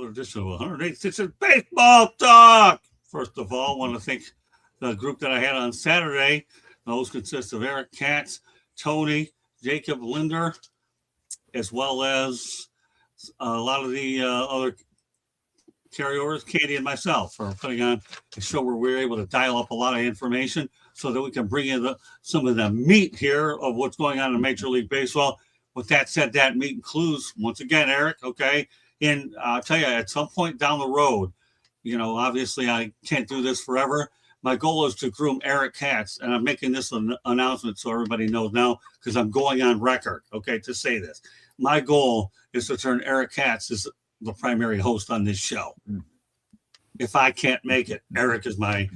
another edition of 186 Baseball Talk. First of all, I want to thank the group that I had on Saturday. Those consist of Eric Katz, Tony, Jacob Linder, as well as a lot of the other carryovers, Candy and myself, for putting on a show where we were able to dial up a lot of information so that we can bring in some of the meat here of what's going on in Major League Baseball. With that said, that meat includes, once again, Eric, okay, and I'll tell you, at some point down the road, obviously I can't do this forever. My goal is to groom Eric Katz, and I'm making this an announcement so everybody knows now because I'm going on record, okay, to say this. My goal is to turn Eric Katz as the primary host on this show. If I can't make it, Eric is my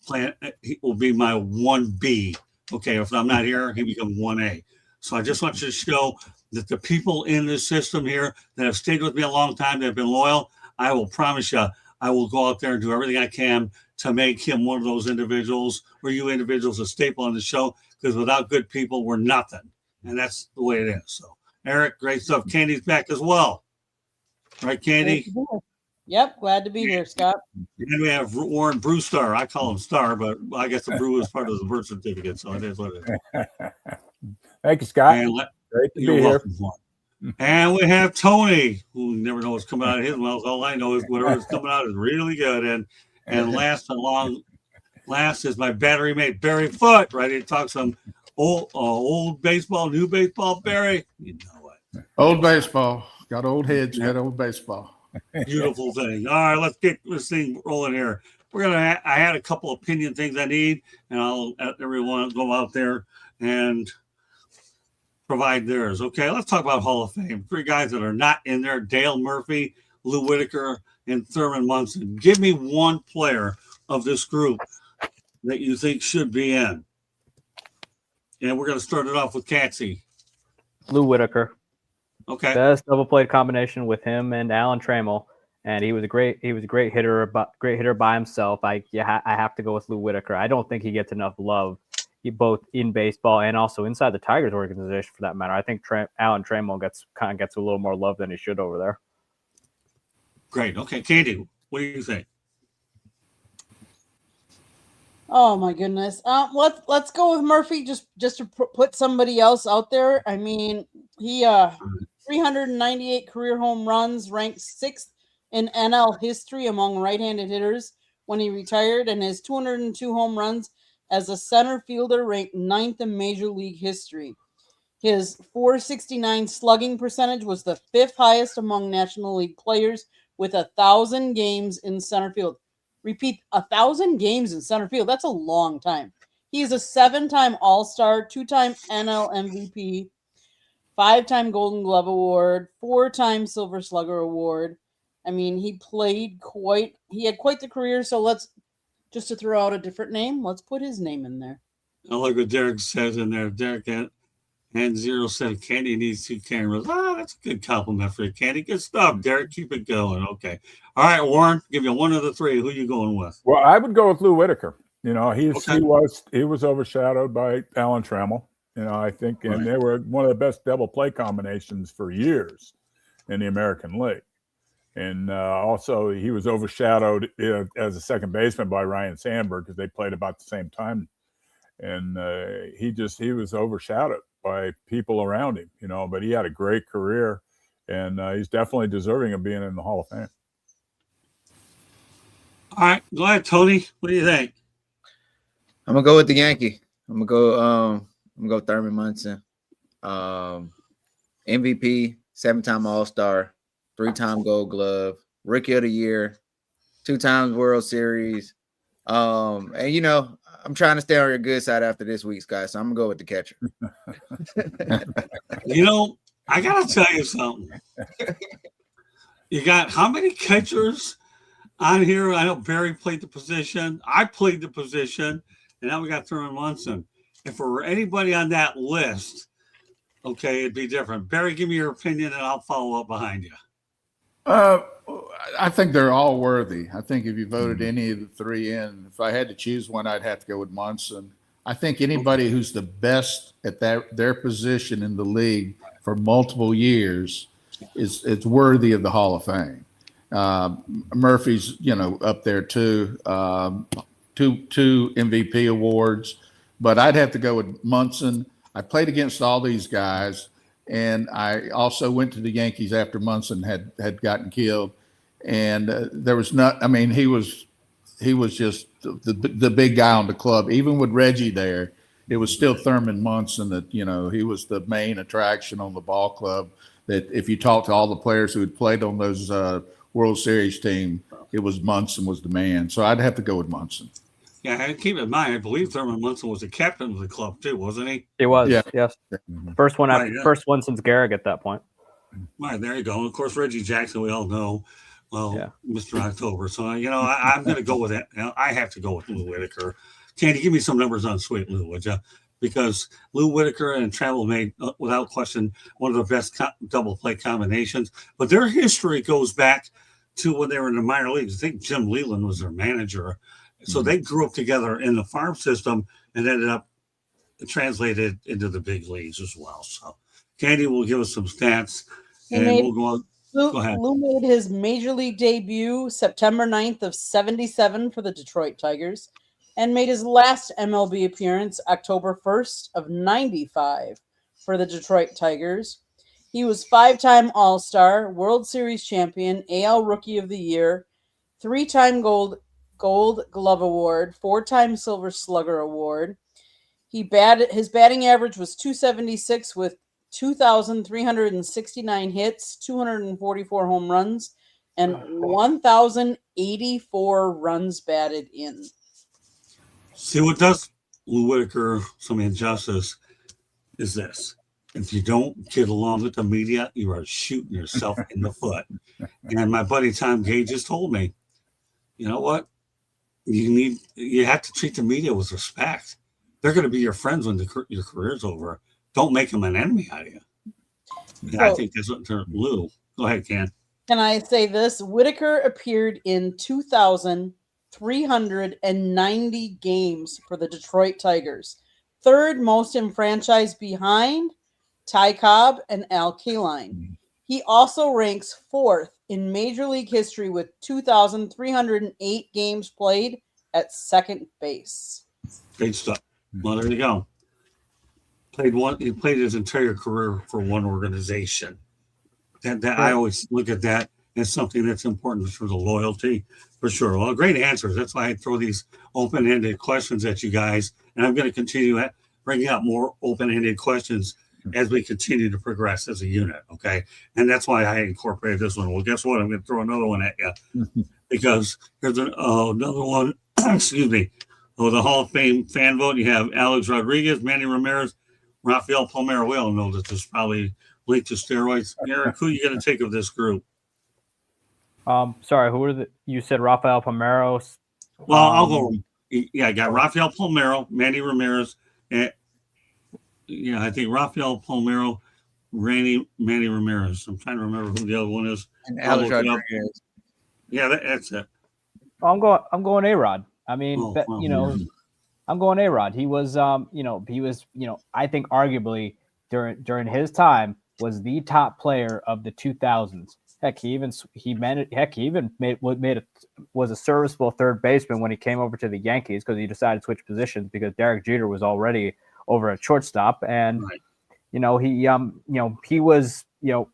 plan. He will be my 1B. Okay, if I'm not here, he becomes 1A. So I just want you to show that the people in this system here that have stayed with me a long time, that have been loyal, I will promise you, I will go out there and do everything I can to make him one of those individuals, or you individuals, a staple on the show, because without good people, we're nothing. And that's the way it is. So, Eric, great stuff. Candy's back as well. Right, Candy? Yep, glad to be here, Scott. And we have Warren Brewstar. I call him Star, but I guess the Brew is part of the birth certificate, so it is what it is. Thank you, Scott. Great to be here. And we have Tony, who never knows what's coming out of his mouth. All I know is whatever's coming out is really good. And last is my battery mate, Barry Foote, right? He talks some old baseball, new baseball, Barry. You know what? Old baseball. Got old heads, got old baseball. Beautiful thing. All right, let's get this thing rolling here. I had a couple opinion things I need, and I'll let everyone go out there and provide theirs. Okay, let's talk about Hall of Fame. 3 guys that are not in there: Dale Murphy, Lou Whitaker, and Thurman Munson. Give me one player of this group that you think should be in. And we're going to start it off with Katsy. Lou Whitaker. Okay. Best double play combination with him and Alan Trammell, and he was a great hitter by himself. I have to go with Lou Whitaker. I don't think he gets enough love, both in baseball and also inside the Tigers organization for that matter. I think Alan Trammell gets a little more love than he should over there. Great. Okay, Candy, what do you think? Oh my goodness. Let's go with Murphy just to put somebody else out there. I mean, he 398 career home runs, ranked 6th in NL history among right-handed hitters when he retired, and his 202 home runs as a center fielder ranked 9th in Major League history. His .469 slugging percentage was the 5th highest among National League players, with 1,000 games in center field. Repeat, 1,000 games in center field. That's a long time. He is a 7-time All-Star, 2-time NL MVP, 5-time Golden Glove Award, 4-time Silver Slugger Award. I mean, he had quite the career. So let's, just to throw out a different name, let's put his name in there. I like what Derek says in there. Derek and Zero said Candy needs 2 cameras. That's a good compliment for you, Candy. Good stuff, Derek. Keep it going. Okay. All right, Warren, give you one of the 3. Who are you going with? Well, I would go with Lou Whitaker. He was overshadowed by Alan Trammell. I think, and they were one of the best double play combinations for years in the American League. And also, he was overshadowed as a second baseman by Ryan Sandberg because they played about the same time. And he was overshadowed by people around him, but he had a great career, and he's definitely deserving of being in the Hall of Fame. All right, go ahead, Tony. What do you think? I'm gonna go with the Yankee. I'm gonna go Thurman Munson. MVP, 7-time All-Star, 3-time Gold Glove, Rookie of the Year, 2 times World Series. And I'm trying to stay on your good side after this week's guys, so I'm gonna go with the catcher. I gotta tell you something. You got how many catchers on here? I know Barry played the position. I played the position, and now we got Thurman Munson. If there were anybody on that list, okay, it'd be different. Barry, give me your opinion, and I'll follow up behind you. I think they're all worthy. I think if you voted any of the 3 in, if I had to choose one, I'd have to go with Munson. I think anybody who's the best at their position in the league for multiple years is worthy of the Hall of Fame. Murphy's, up there too. Two MVP awards, but I'd have to go with Munson. I played against all these guys, and I also went to the Yankees after Munson had gotten killed, and there was not. I mean, he was just the big guy on the club. Even with Reggie there, it was still Thurman Munson that he was the main attraction on the ball club. That if you talk to all the players who had played on those World Series team, it was Munson was the man. So I'd have to go with Munson. Yeah, and keep in mind, I believe Thurman Munson was the captain of the club too, wasn't he? He was, Yeah. yes. Mhm. First one Right, yeah. first one since Garrick at that point. Right, there you go. And of course, Reggie Jackson, we all know, well, Yeah. Mr. October. So, I'm going to go with that. I have to go with Lou Whitaker. Candy, give me some numbers on Sweet Lou, would you? Because Lou Whitaker and Trammell made, without question, one of the best double play combinations. But their history goes back to when they were in the minor leagues. I think Jim Leland was their manager. So they grew up together in the farm system and ended up translated into the big leagues as well. So Candy will give us some stats and we'll go on. Go ahead. Lou made his major league debut September 9th of 77 for the Detroit Tigers and made his last MLB appearance October 1st of 95 for the Detroit Tigers. He was 5-time All-Star, World Series champion, AL Rookie of the Year, 3-time Gold Glove Award, 4-time Silver Slugger Award. His batting average was .276 with 2,369 hits, 244 home runs, and 1,084 runs batted in. See what does Lou Whitaker some injustice is this. If you don't get along with the media, you are shooting yourself in the foot. And my buddy Tom Gay just told me, you know what? You have to treat the media with respect. They're going to be your friends when your career's over. Don't make them an enemy out of you. And I think that's what Lou. Go ahead, Ken. Can I say this? Whitaker appeared in 2,390 games for the Detroit Tigers, third most in franchise behind Ty Cobb and Al Kaline. He also ranks fourth in Major League history with 2,308 games played at second base. Great stuff. Well, there you go. He played his entire career for one organization. That I always look at that as something that's important for the loyalty, for sure. Well, great answers. That's why I throw these open-ended questions at you guys, and I'm going to continue bringing out more open-ended questions as we continue to progress as a unit. Okay, and that's why I incorporated this one. Well, guess what? I'm going to throw another one at you because here's another one. Excuse me. Oh, the Hall of Fame fan vote. You have Alex Rodriguez, Manny Ramirez, Rafael Palmeiro. We all know that this is probably linked to steroids. Eric, who are you going to take of this group? Sorry, who were you said Rafael Palmeiro? Well, I'll go. Yeah, I got Rafael Palmeiro, Manny Ramirez, and I think Rafael Palmeiro, Manny Ramirez. I'm trying to remember who the other one is. And Alex Rodriguez. Yeah, that's it. I'm going A-Rod. I mean, I'm going A-Rod. He was, I think arguably during his time was the top player of the 2000s. Heck, he was a serviceable third baseman when he came over to the Yankees because he decided to switch positions because Derek Jeter was already over at shortstop, and Right. he was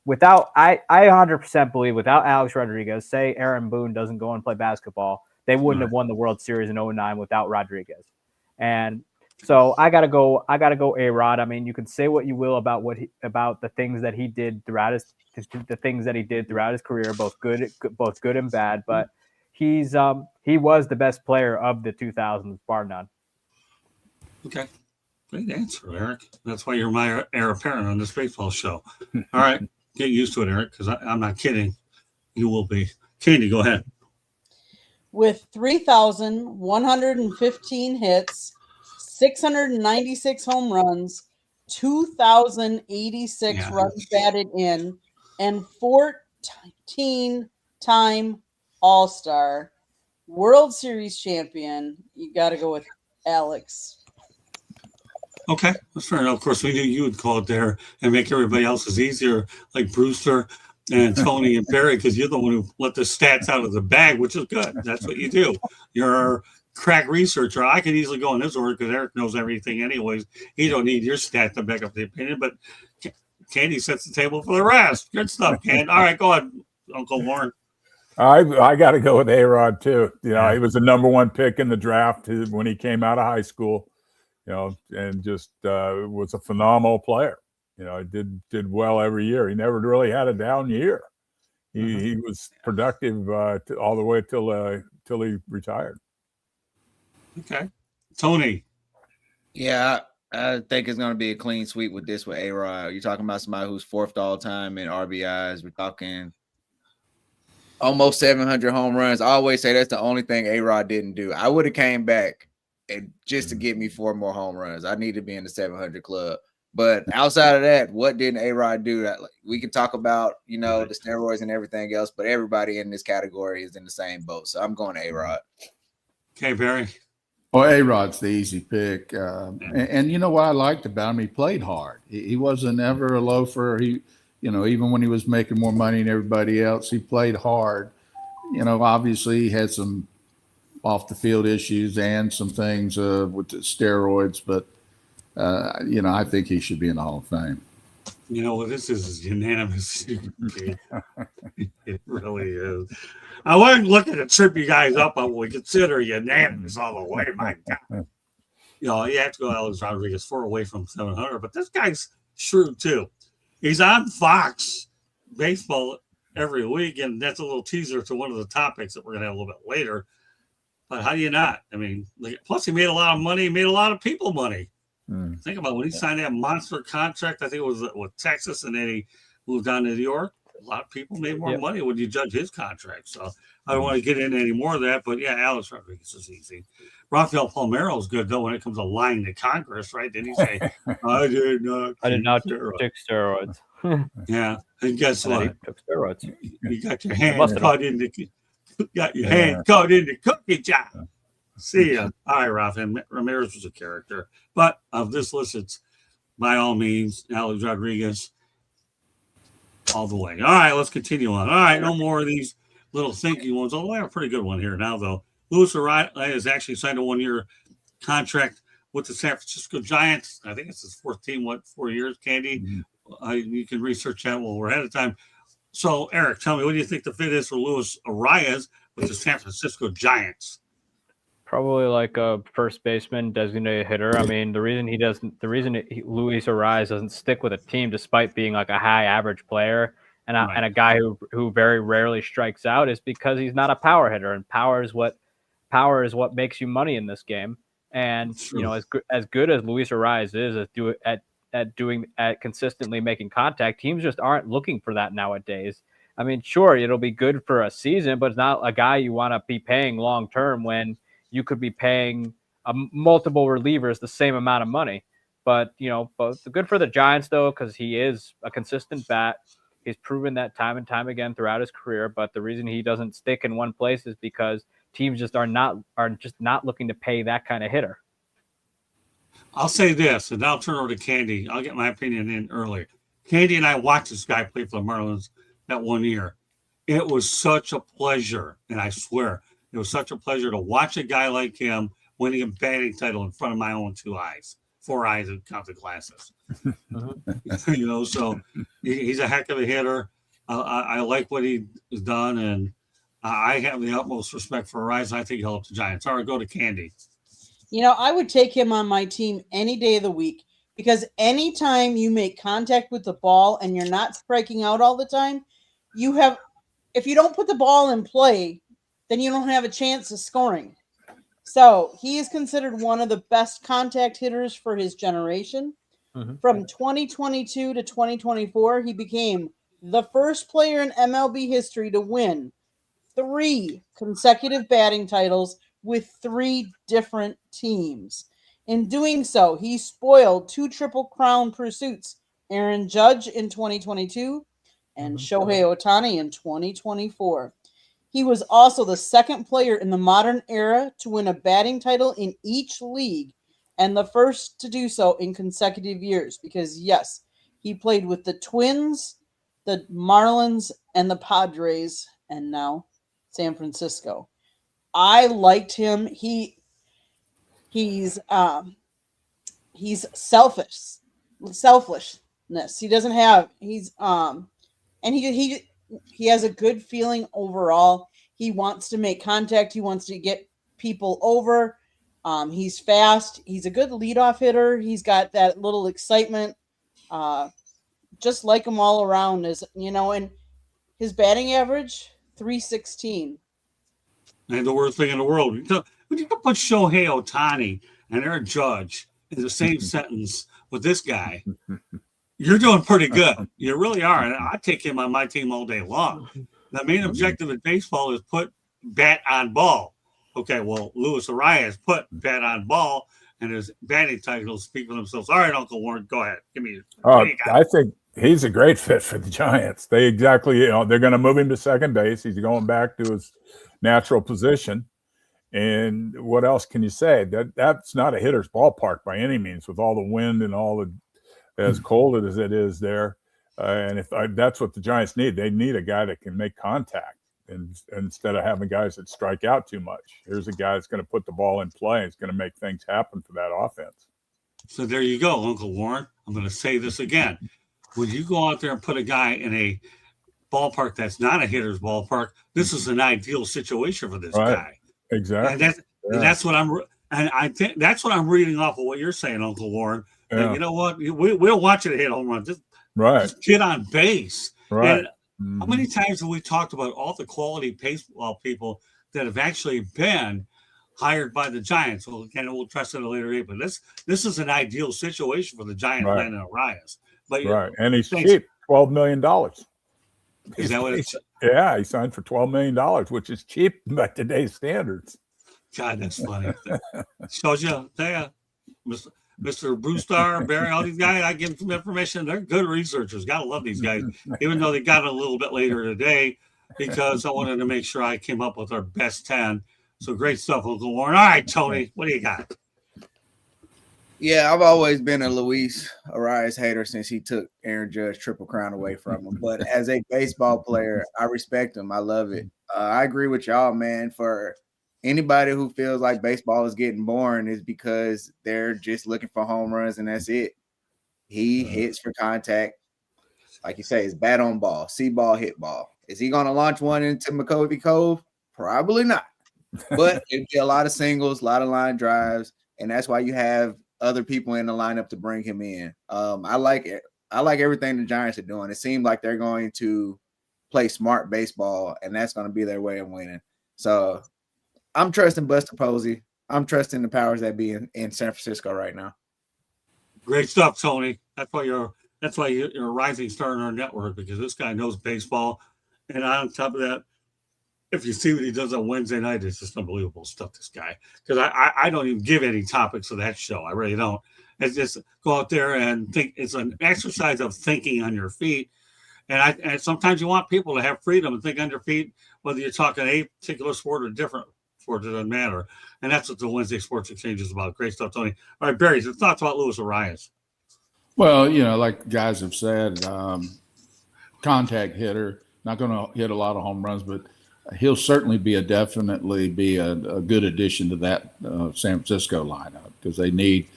without I 100% believe without Alex Rodriguez, say Aaron Boone doesn't go and play basketball, they wouldn't have won the World Series in 2009 without Rodriguez. And so I gotta go A-Rod. I mean, you can say what you will about the things that he did throughout his career, both good and bad. But he was the best player of the 2000s, bar none. Okay. Great answer, Eric. That's why you're my heir apparent on this baseball show. All right. Get used to it, Eric, because I'm not kidding. You will be. Candy, go ahead. With 3,115 hits, 696 home runs, 2,086 runs batted in, and 14-time All-Star, World Series champion, you got to go with Alex. Okay, that's fair enough. Of course, we knew you would call it there and make everybody else's easier, like Brewster. and Tony and Barry, because you're the one who let the stats out of the bag, which is good. That's what you do. You're a crack researcher. I could easily go in this order because Eric knows everything anyways. He don't need your stat to back up the opinion, but Candy sets the table for the rest. Good stuff, Candy. All right, go ahead, Uncle Warren. I got to go with A-Rod too. He was the number one pick in the draft when he came out of high school. And just was a phenomenal player. Did well every year. He never really had a down year. He was productive all the way till he retired. Okay, Tony. Yeah, I think it's going to be a clean sweep with A-Rod. You're talking about somebody who's fourth all time in RBIs. We're talking almost 700 home runs. I always say that's the only thing A-Rod didn't do. I would have came back and just to get me 4 more home runs. I need to be in the 700 club. But outside of that, what didn't A-Rod do? We can talk about, the steroids and everything else, but everybody in this category is in the same boat. So I'm going to A-Rod. Okay, Barry. Well, A-Rod's the easy pick. And you know what I liked about him? He played hard. He wasn't ever a loafer. Even when he was making more money than everybody else, he played hard. Obviously he had some off the field issues and some things with the steroids, but I think he should be in the Hall of Fame. This is unanimous. It really is. I wasn't looking to trip you guys up, but we consider unanimous all the way. My God. You have to go Alex Rodriguez 4 away from 700, but this guy's shrewd too. He's on Fox Baseball every week, and that's a little teaser to one of the topics that we're going to have a little bit later. But how do you not? I mean, plus he made a lot of money. He made a lot of people money. Think about when he signed that monster contract. I think it was with Texas, and then he moved down to New York. A lot of people made more money when you judge his contract. So I don't want to get into any more of that. But yeah, Alex Rodriguez is easy. Rafael Palmeiro is good though when it comes to lying to Congress, right? Didn't he say, "I did not take steroids"? Yeah, and guess what? He took steroids. You got your hand caught in the cookie jar. See ya. All right, Rafa. Ramirez was a character, but of this list, it's by all means Alex Rodriguez all the way. All right, let's continue on. All right, no more of these little thinking ones. Although I have a pretty good one here now, though. Luis Arraez has actually signed a 1-year contract with the San Francisco Giants. I think it's his 4th team. 4 years, Candy? You can research that while we're ahead of time. So, Eric, tell me, what do you think the fit is for Luis Arraez with the San Francisco Giants? Probably like a first baseman, designated hitter. I mean, the reason Luis Arraez doesn't stick with a team despite being like a high average player and a guy who very rarely strikes out is because he's not a power hitter, and power is what makes you money in this game. And as good as Luis Arraez is at consistently making contact, teams just aren't looking for that nowadays. I mean, sure, it'll be good for a season, but it's not a guy you want to be paying long term when you could be paying multiple relievers the same amount of money. But good for the Giants though, because he is a consistent bat. He's proven that time and time again throughout his career. But the reason he doesn't stick in one place is because teams just are just not looking to pay that kind of hitter. I'll say this, and I'll turn over to Candy. I'll get my opinion in early. Candy and I watched this guy play for the Marlins that 1 year. It was such a pleasure, and I swear, it was such a pleasure to watch a guy like him winning a batting title in front of my own 2 eyes, 4 eyes and count the glasses. So he's a heck of a hitter. I like what he's done, and I have the utmost respect for Arraez. I think he'll help the Giants. All right, go to Candy. I would take him on my team any day of the week because anytime you make contact with the ball and you're not striking out all the time, if you don't put the ball in play, then you don't have a chance of scoring. So he is considered one of the best contact hitters for his generation. Mm-hmm. From 2022 to 2024, he became the first player in MLB history to win 3 consecutive batting titles with 3 different teams. In doing so, he spoiled 2 Triple Crown pursuits, Aaron Judge in 2022 and Shohei Ohtani in 2024. He was also the second player in the modern era to win a batting title in each league and the first to do so in consecutive years because, yes, he played with the Twins, the Marlins and the Padres, and now San Francisco. I liked him. He's selfishness. He doesn't have and he has a good feeling overall. He wants to make contact. He wants to get people over. He's fast. He's a good leadoff hitter. He's got that little excitement. Just like him all around, and his batting average 316. And the worst thing in the world. When you put Shohei Ohtani and Aaron Judge in the same sentence with this guy, you're doing pretty good. You really are. And I take him on my team all day long. The main objective in baseball is put bat on ball. Okay, well, Luis Arraez put bat on ball, and his batting titles speak for themselves. All right, Uncle Warren, go ahead. Give me. I think he's a great fit for the Giants. They're going to move him to second base. He's going back to his natural position. And what else can you say? That's not a hitter's ballpark by any means, with all the wind and all the as cold as it is there. And that's what the Giants need. They need a guy that can make contact, and instead of having guys that strike out too much. Here's a guy that's going to put the ball in play. It's going to make things happen for that offense. So there you go, Uncle Warren. I'm going to say this again. When you go out there and put a guy in a ballpark that's not a hitter's ballpark, this is an ideal situation for this guy. Exactly. And that's what I think that's what I'm reading off of what you're saying, Uncle Warren. Yeah. And you know what? We'll watch it hit home run. Just get on base. Right. And how many times have we talked about all the quality baseball people that have actually been hired by the Giants? Well, again, we'll trust it at a later date, but this is an ideal situation for the Giants landing Arraez. But and he's cheap, $12 million. Is that what it's? Yeah, he signed for $12 million, which is cheap by today's standards. God, that's funny. Shows you, Mr. Brewstar, Barry, all these guys, I give them some information. They're good researchers. Gotta love these guys, even though they got it a little bit later today, because I wanted to make sure I came up with our best 10. So great stuff, Uncle Warren. All right, Tony, what do you got? Yeah, I've always been a Luis Arraez hater since he took Aaron Judge Triple Crown away from him. But as a baseball player, I respect him. I love it. I agree with y'all, man. For anybody who feels like baseball is getting boring is because they're just looking for home runs and that's it. He hits for contact. Like you say, it's bat on ball, see ball, hit ball. Is he going to launch one into McCovey Cove? Probably not. But it'd be a lot of singles, a lot of line drives, and that's why you have other people in the lineup to bring him in. I like it. I like everything the Giants are doing. It seems like they're going to play smart baseball, and that's going to be their way of winning. So I'm trusting Buster Posey. I'm trusting the powers that be in San Francisco right now. Great stuff, Tony. That's why you're a rising star in our network, because this guy knows baseball. And on top of that, if you see what he does on Wednesday night, it's just unbelievable stuff, this guy. Because I don't even give any topics for that show. I really don't. It's just go out there and think. It's an exercise of thinking on your feet. And sometimes you want people to have freedom and think on their feet, whether you're talking a particular sport or different sport, it doesn't matter. And that's what the Wednesday Sports Exchange is about. Great stuff, Tony. All right, Barry, your thoughts about Luis Arraez? Well, like guys have said, contact hitter, not going to hit a lot of home runs, but he'll certainly definitely be a good addition to that San Francisco lineup, because they need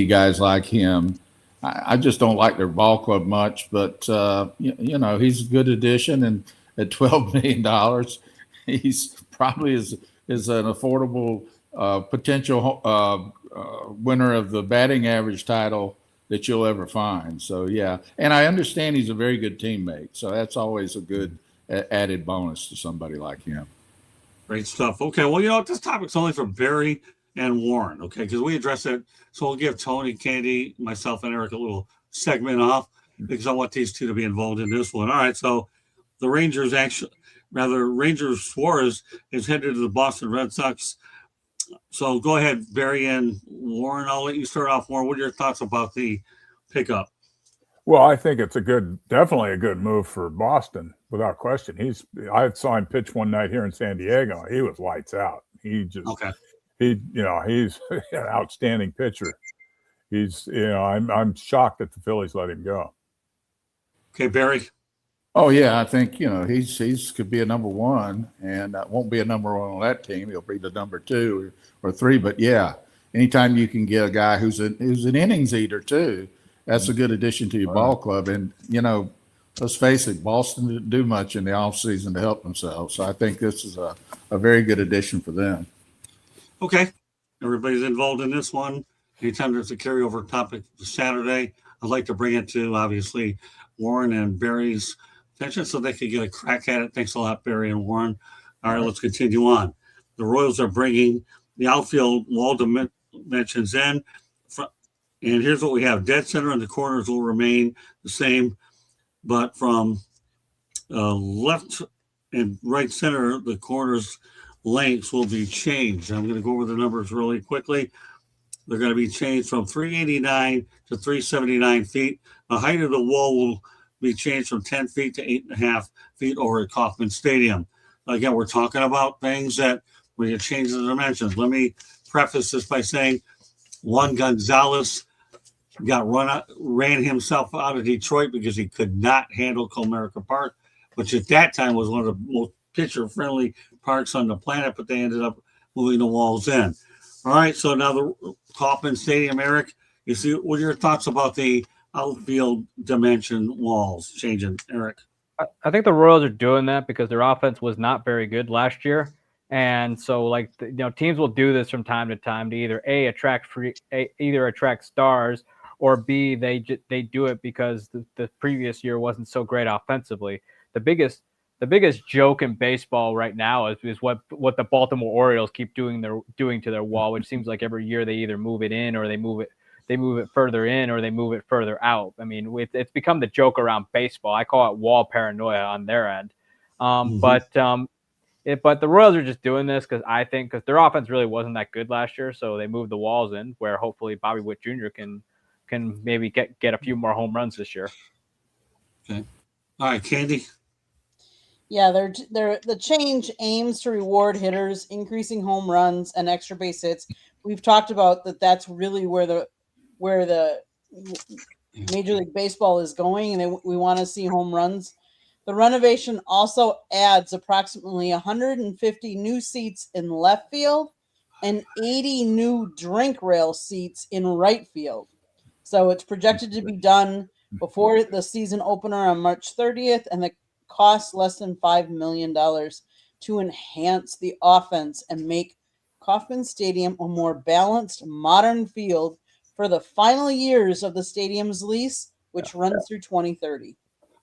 guys like him. I just don't like their ball club much, but he's a good addition, and at $12 million, he's probably is an affordable potential winner of the batting average title that you'll ever find. So yeah, and I understand he's a very good teammate, so that's always a good added bonus to somebody like him. Great stuff. Okay, well, this topic's only for Barry and Warren, okay, because we address it. So we'll give Tony, Candy, myself, and Eric a little segment off, because I want these two to be involved in this one. All right, so the Rangers Suarez is headed to the Boston Red Sox. So go ahead, Barry and Warren. I'll let you start off. Warren, what are your thoughts about the pickup? Well, I think it's definitely a good move for Boston, without question. I saw him pitch one night here in San Diego. He was lights out. He's an outstanding pitcher. I'm shocked that the Phillies let him go. Okay, Barry. Oh yeah, I think he's could be a number one, and won't be a number one on that team. He'll be the number two or three. But yeah, anytime you can get a guy who's an innings eater too, that's a good addition to your ball club. And let's face it, Boston didn't do much in the offseason to help themselves. So I think this is a very good addition for them. Okay, everybody's involved in this one. Anytime there's a carryover topic for Saturday, I'd like to bring it to obviously Warren and Barry's attention so they could get a crack at it. Thanks a lot, Barry and Warren. All right, let's continue on. The Royals are bringing the outfield wall dimensions in. And here's what we have. Dead center and the corners will remain the same, but from left and right center, the corners lengths will be changed. I'm going to go over the numbers really quickly. They're going to be changed from 389 to 379 feet. The height of the wall will be changed from 10 feet to 8.5 feet over at Kauffman Stadium. Again, we're talking about things that when you change the dimensions. Let me preface this by saying Juan Gonzalez ran himself out of Detroit because he could not handle Comerica Park, which at that time was one of the most pitcher-friendly parks on the planet, but they ended up moving the walls in. All right, so now the Kauffman Stadium, Eric, you see, what are your thoughts about the outfield dimension walls changing, Eric? I think the Royals are doing that because their offense was not very good last year. And so, teams will do this from time to time to either attract stars, or B, they do it because the previous year wasn't so great offensively. The biggest joke in baseball right now is what the Baltimore Orioles keep doing to their wall, which seems like every year they either move it in or they move it further in or they move it further out. I mean, it's become the joke around baseball. I call it wall paranoia on their end. But the Royals are just doing this because their offense really wasn't that good last year, so they moved the walls in where hopefully Bobby Witt Jr. can maybe get a few more home runs this year. Okay. All right, Candy. Yeah, the change aims to reward hitters, increasing home runs and extra base hits. We've talked about that. That's really where the Major League Baseball is going, and we want to see home runs. The renovation also adds approximately 150 new seats in left field and 80 new drink rail seats in right field. So it's projected to be done before the season opener on March 30th, and the cost less than $5 million to enhance the offense and make Kauffman Stadium a more balanced, modern field for the final years of the stadium's lease, which runs through 2030.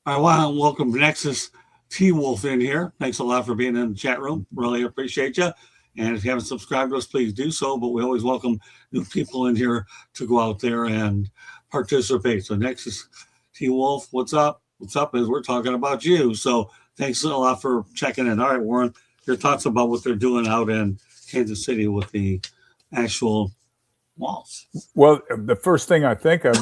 I want to welcome Nexus T-Wolf in here. Thanks a lot for being in the chat room. Really appreciate you. And if you haven't subscribed to us, please do so. But we always welcome new people in here to go out there and participate. So Nexus T-Wolf, what's up? What's up is we're talking about you. So thanks a lot for checking in. All right, Warren, your thoughts about what they're doing out in Kansas City with the actual walls? Well, the first thing I think of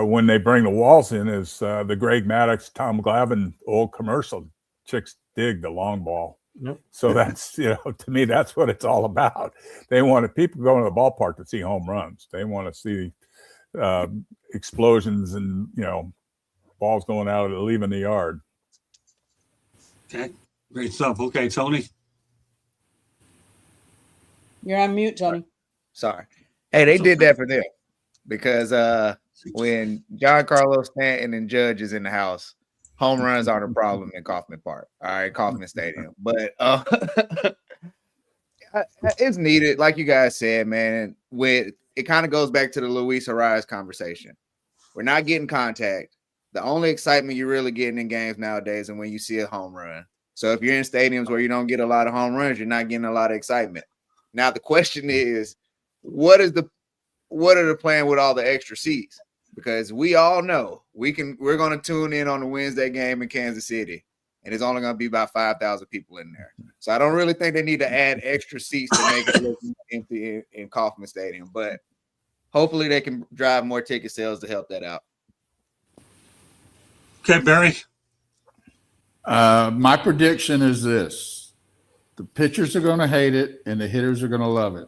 when they bring the walls in is the Greg Maddux, Tom Glavine old commercial, Chicks Dig the Long Ball. Yep. So that's, to me, that's what it's all about. They want people going to the ballpark to see home runs. They want to see explosions and, balls going out and leaving the yard. Okay, great stuff. Okay, Tony. You're on mute, Tony. Sorry. Hey, they did that for them because when Giancarlo Stanton and Judge is in the house, home runs aren't a problem in Kauffman Park. All right, Kauffman Stadium. But it's needed, like you guys said, man. It kind of goes back to the Luis Arraez conversation. We're not getting contact. The only excitement you're really getting in games nowadays is when you see a home run. So if you're in stadiums where you don't get a lot of home runs, you're not getting a lot of excitement. Now the question is, what are the plan with all the extra seats? Because we all know we're going to tune in on the Wednesday game in Kansas City, and it's only going to be about 5,000 people in there. So I don't really think they need to add extra seats to make it look empty in Kauffman Stadium. But hopefully they can drive more ticket sales to help that out. Okay, Barry. My prediction is this: the pitchers are going to hate it, and the hitters are going to love it.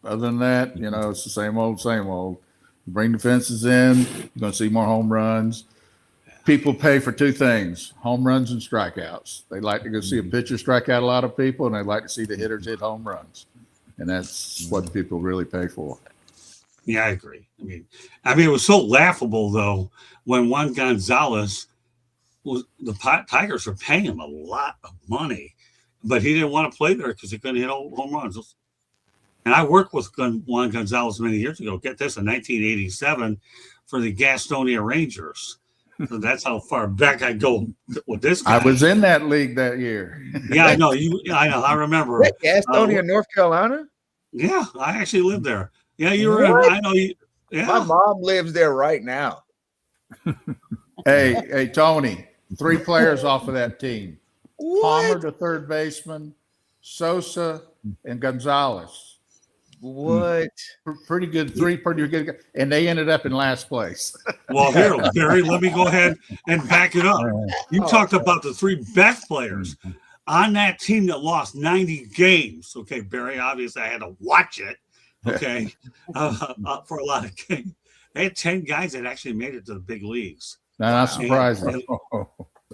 Other than that, it's the same old, same old. Bring the fences in, you're going to see more home runs. people pay for two things: home runs and strikeouts. They like to go see a pitcher strike out a lot of people, and they like to see the hitters hit home runs, and that's what people really pay for. Yeah, I agree. I mean, it was so laughable though when Juan Gonzalez was the Tigers were paying him a lot of money, but he didn't want to play there because he couldn't hit home runs. And I worked with Juan Gonzalez many years ago. Get this, in 1987 for the Gastonia Rangers. So that's how far back I go with this guy. I was in that league that year. Yeah, I know. I remember. Gastonia, North Carolina? Yeah, I actually lived there. Yeah, you were. I know you. Yeah. My mom lives there right now. Hey, Tony, 3 players off of that team. What? Palmer, the third baseman, Sosa, and Gonzalez. What? Pretty good, 3 pretty good. And they ended up in last place. Well, here, Barry, let me go ahead and back it up. You talked about the 3 best players on that team that lost 90 games. Okay, Barry, obviously I had to watch it. Okay, for a lot of games. They had 10 guys that actually made it to the big leagues. Not surprising.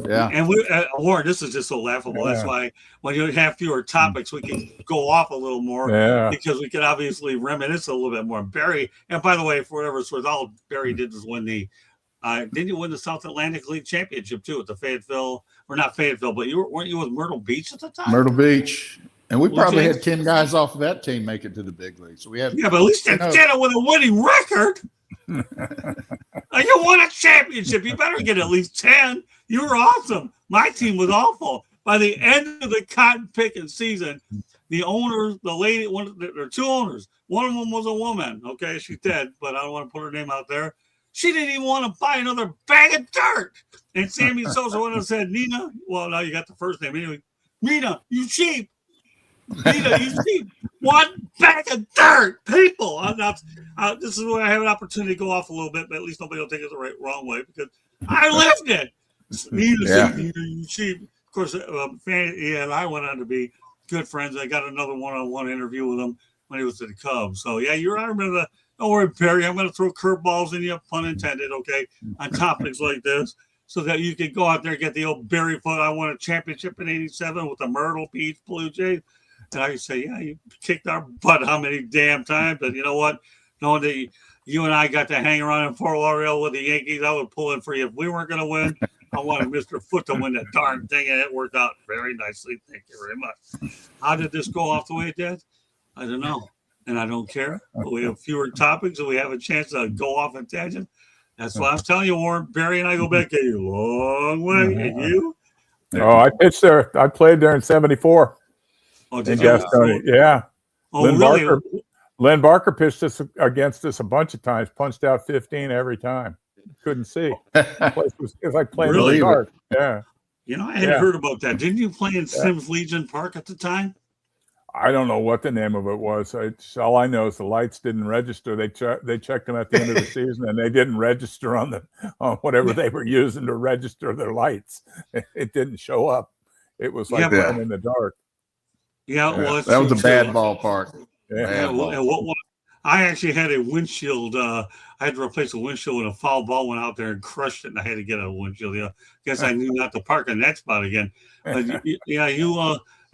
Yeah. And Warren, this is just so laughable. That's why when you have fewer topics, we can go off a little more because we can obviously reminisce a little bit more. Barry, and by the way, for whatever it's worth, all Barry did was win the didn't you win the South Atlantic League Championship too at the Fayetteville, or not Fayetteville, but weren't you with Myrtle Beach at the time? Myrtle Beach. And we probably had 10 guys off of that team make it to the big league. So we had but at least they did it with a winning record. You won a championship. You better get at least 10. You were awesome. My team was awful. By the end of the cotton picking season, the owners, the lady, there are 2 owners. One of them was a woman. Okay, she's dead, but I don't want to put her name out there. She didn't even want to buy another bag of dirt. And Sammy Sosa went and said, Nina, well, now you got the first name. Anyway, Nina, you cheap. Nina, you cheap. 1 bag of dirt, people. This is where I have an opportunity to go off a little bit, but at least nobody will take it the wrong way because I lived it. Nina, you cheap. Of course, Fanny and I went on to be good friends. I got another one-on-one interview with him when he was at the Cubs. So, yeah, I remember that. Don't worry, Perry. I'm going to throw curveballs in you, pun intended, okay, on topics like this so that you can go out there and get the old Barry foot. I won a championship in 87 with the Myrtle Beach Blue Jays. And I say, yeah, you kicked our butt how many damn times? But you know what? Knowing that you and I got to hang around in Fort Lauderdale with the Yankees, I would pull in for you. If we weren't going to win, I wanted Mr. Foot to win that darn thing, and it worked out very nicely. Thank you very much. How did this go off the way it did? I don't know, and I don't care. But we have fewer topics, and we have a chance to go off in tangent. That's why I'm telling you, Warren, Barry and I go back a long way. And you? Oh, I pitched there. I played there in '74. Oh, did you? Yeah. Oh, really? Lynn Barker pitched against us a bunch of times, punched out 15 every time. Couldn't see. It was like playing in the dark. Yeah. You know, I hadn't heard about that. Didn't you play in Sims Legion Park at the time? I don't know what the name of it was. All I know is the lights didn't register. They checked them at the end of the season, and they didn't register on whatever they were using to register their lights. It didn't show up. It was like playing in the dark. Yeah, well, that was a bad ballpark. Yeah. I actually had a windshield. I had to replace a windshield when a foul ball went out there and crushed it, and I had to get a windshield. Yeah, guess I knew not to park in that spot again. But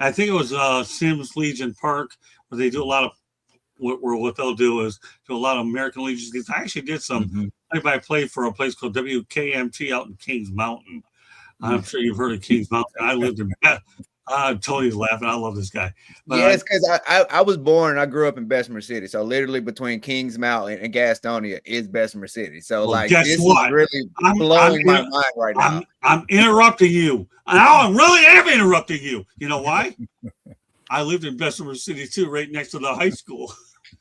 I think it was Sims Legion Park where they do a lot of what they'll do is do a lot of American Legion games. I actually did some play-by-play for a place called WKMT out in Kings Mountain. I'm sure you've heard of Kings Mountain. I lived in Tony's laughing. I love this guy. But yes, because I was born. I grew up in Bessemer City, so literally between Kings Mountain and Gastonia is Bessemer City. So guess this what? is really blowing my mind right now. I'm interrupting you. I really am interrupting you. You know why? I lived in Bessemer City too, right next to the high school.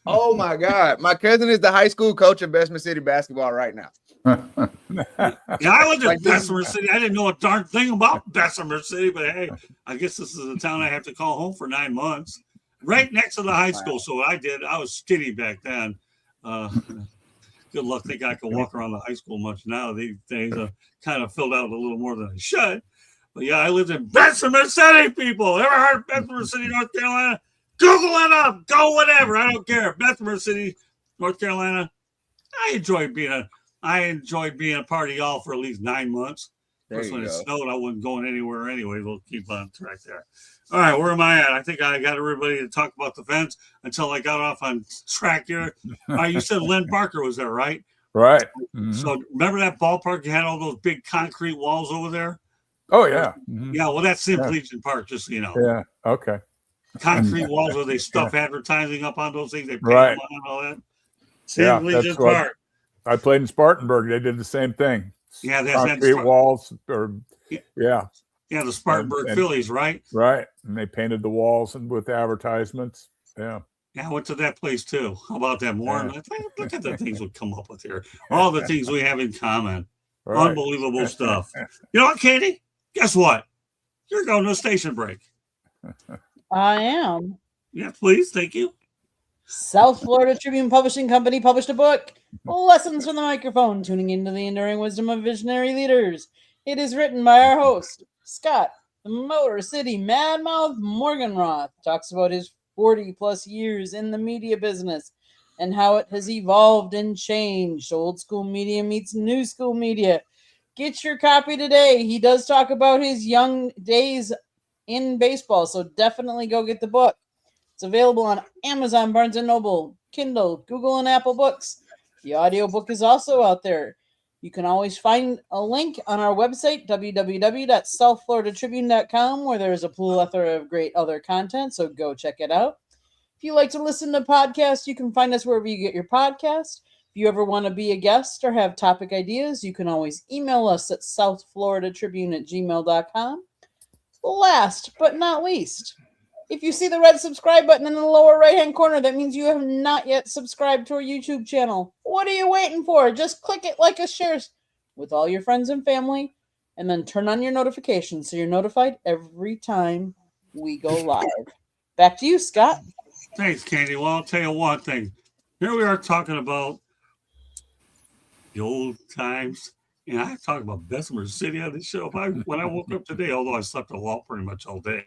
Oh my God, my cousin is the high school coach of Bessemer City basketball right now. Yeah, I lived in Bessemer City. I didn't know a darn thing about Bessemer City, but hey, I guess this is a town I have to call home for 9 months. Right next to the high school. So what I did, I was skinny back then. Good luck. Think I can walk around the high school much now. These days kind of filled out a little more than I should. But yeah, I lived in Bessemer City, people. Ever heard of Bessemer City, North Carolina? Google it up. Go whatever. I don't care. Bessemer City, North Carolina. I enjoy being I enjoyed being a part of y'all for at least 9 months. There Plus, when you it go. snowed, I wasn't going anywhere anyway. We'll keep on track there. All right, where am I at? I think I got everybody to talk about the fence until I got off on track here. All right, you said Len Barker was there, right? Right. Mhm. So remember that ballpark? You had all those big concrete walls over there? Oh yeah. Mhm. Yeah, well, that's Sim Yeah. Legion Park, just so you know. Yeah. Okay. Concrete walls where they stuff advertising up on those things. They paint Right. them on and all that. Yeah, Sim Legion that's what Park. I played in Spartanburg. They did the same thing. Yeah, that's concrete walls, or yeah, yeah, the Spartanburg and Phillies, right? Right, and they painted the walls and with advertisements. Yeah. Yeah, I went to that place too. How about that, Warren? Yeah. Look at the things we come up with here. All the things we have in common. Right. Unbelievable stuff. You know what, Katie? Guess what? You're going to a station break. I am. Yeah, please. Thank you. South Florida Tribune Publishing Company published a book, Lessons from the Microphone, Tuning into the Enduring Wisdom of Visionary Leaders. It is written by our host, Scott, the Motor City Madmouth Morganroth. Talks about his 40 plus years in the media business and how it has evolved and changed. Old school media meets new school media. Get your copy today. He does talk about his young days in baseball, so definitely go get the book. It's available on Amazon, Barnes & Noble, Kindle, Google, and Apple Books. The audiobook is also out there. You can always find a link on our website, www.southfloridatribune.com, where there is a plethora of great other content, so go check it out. If you like to listen to podcasts, you can find us wherever you get your podcast. If you ever want to be a guest or have topic ideas, you can always email us at southfloridatribune@gmail.com. Last but not least, if you see the red subscribe button in the lower right-hand corner, that means you have not yet subscribed to our YouTube channel. What are you waiting for? Just click it, like us, share with all your friends and family, and then turn on your notifications so you're notified every time we go live. Back to you, Scott. Thanks, Candy. Well, I'll tell you one thing. Here we are talking about the old times. And I talk about Bessemer City on the show. When I woke up today, although I slept a lot pretty much all day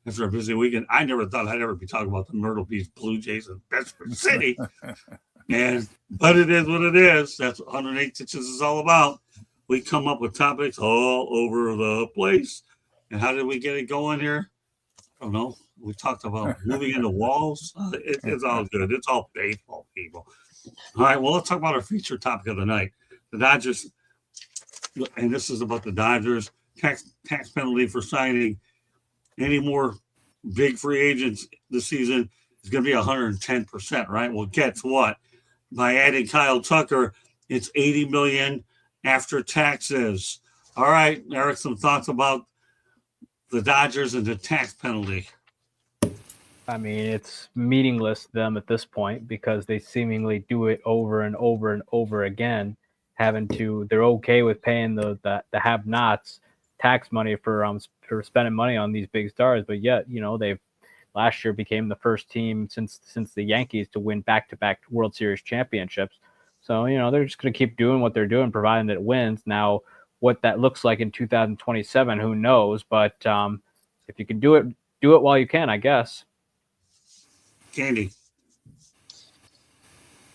after a busy weekend, I never thought I'd ever be talking about the Myrtle Beach Blue Jays in Bessemer City. But it is what it is. That's what 108 Stitches is all about. We come up with topics all over the place. And how did we get it going here? I don't know. We talked about moving into walls. It's all good. It's all baseball, people. All right. Well, let's talk about our feature topic of the night. The Dodgers, and this is about the Dodgers, tax penalty for signing any more big free agents this season is going to be 110%, right? Well, guess what? By adding Kyle Tucker, it's $80 million after taxes. All right, Eric, some thoughts about the Dodgers and the tax penalty. I mean, it's meaningless to them at this point because they seemingly do it over and over and over again. They're okay with paying the have-nots tax money for spending money on these big stars, but yet they've last year became the first team since the Yankees to win back-to-back World Series championships. So they're just going to keep doing what they're doing, providing that it wins. Now, what that looks like in 2027, who knows? But if you can do it while you can, I guess. Candy.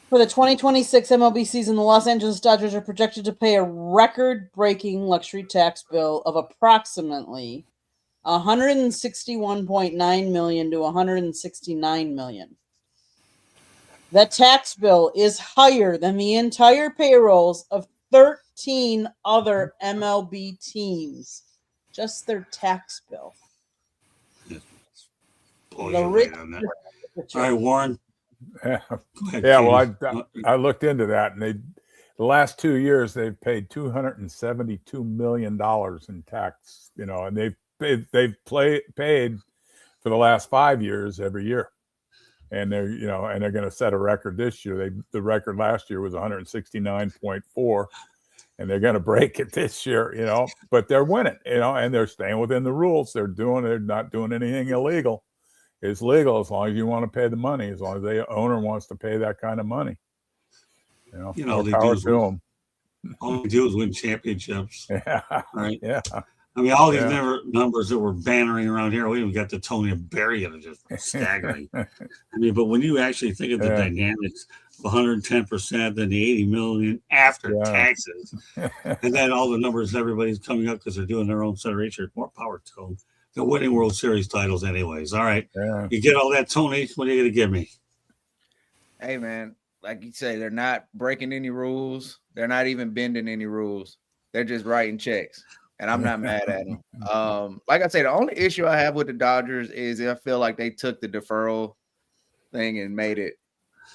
For the 2026 MLB season, the Los Angeles Dodgers are projected to pay a record-breaking luxury tax bill of approximately $161.9 million to $169 million. The tax bill is higher than the entire payrolls of 13 other MLB teams. Just their tax bill. All right, Warren. Yeah, ahead, well, I looked into that, and the last 2 years they've paid $272 million in tax. And they've paid for the last 5 years every year, and they're going to set a record this year. The record last year was 169.4, and they're going to break it this year. But they're winning. And they're staying within the rules. They're not doing anything illegal. It's legal as long as you want to pay the money, as long as the owner wants to pay that kind of money. All they do is win championships. Yeah. Right. Yeah. I mean, all these Yeah. numbers that were bannering around here, we even got the Tony and Barry that are just staggering. I mean, but when you actually think of the Yeah. dynamics of 110%, then the 80 million after Yeah. taxes, and then all the numbers everybody's coming up because they're doing their own federation, more power to them. They're winning World Series titles anyways. All right. Yeah. You get all that, Tony. What are you going to give me? Hey, man, like you say, they're not breaking any rules. They're not even bending any rules. They're just writing checks, and I'm not mad at them. Like I say, the only issue I have with the Dodgers is I feel like they took the deferral thing and made it.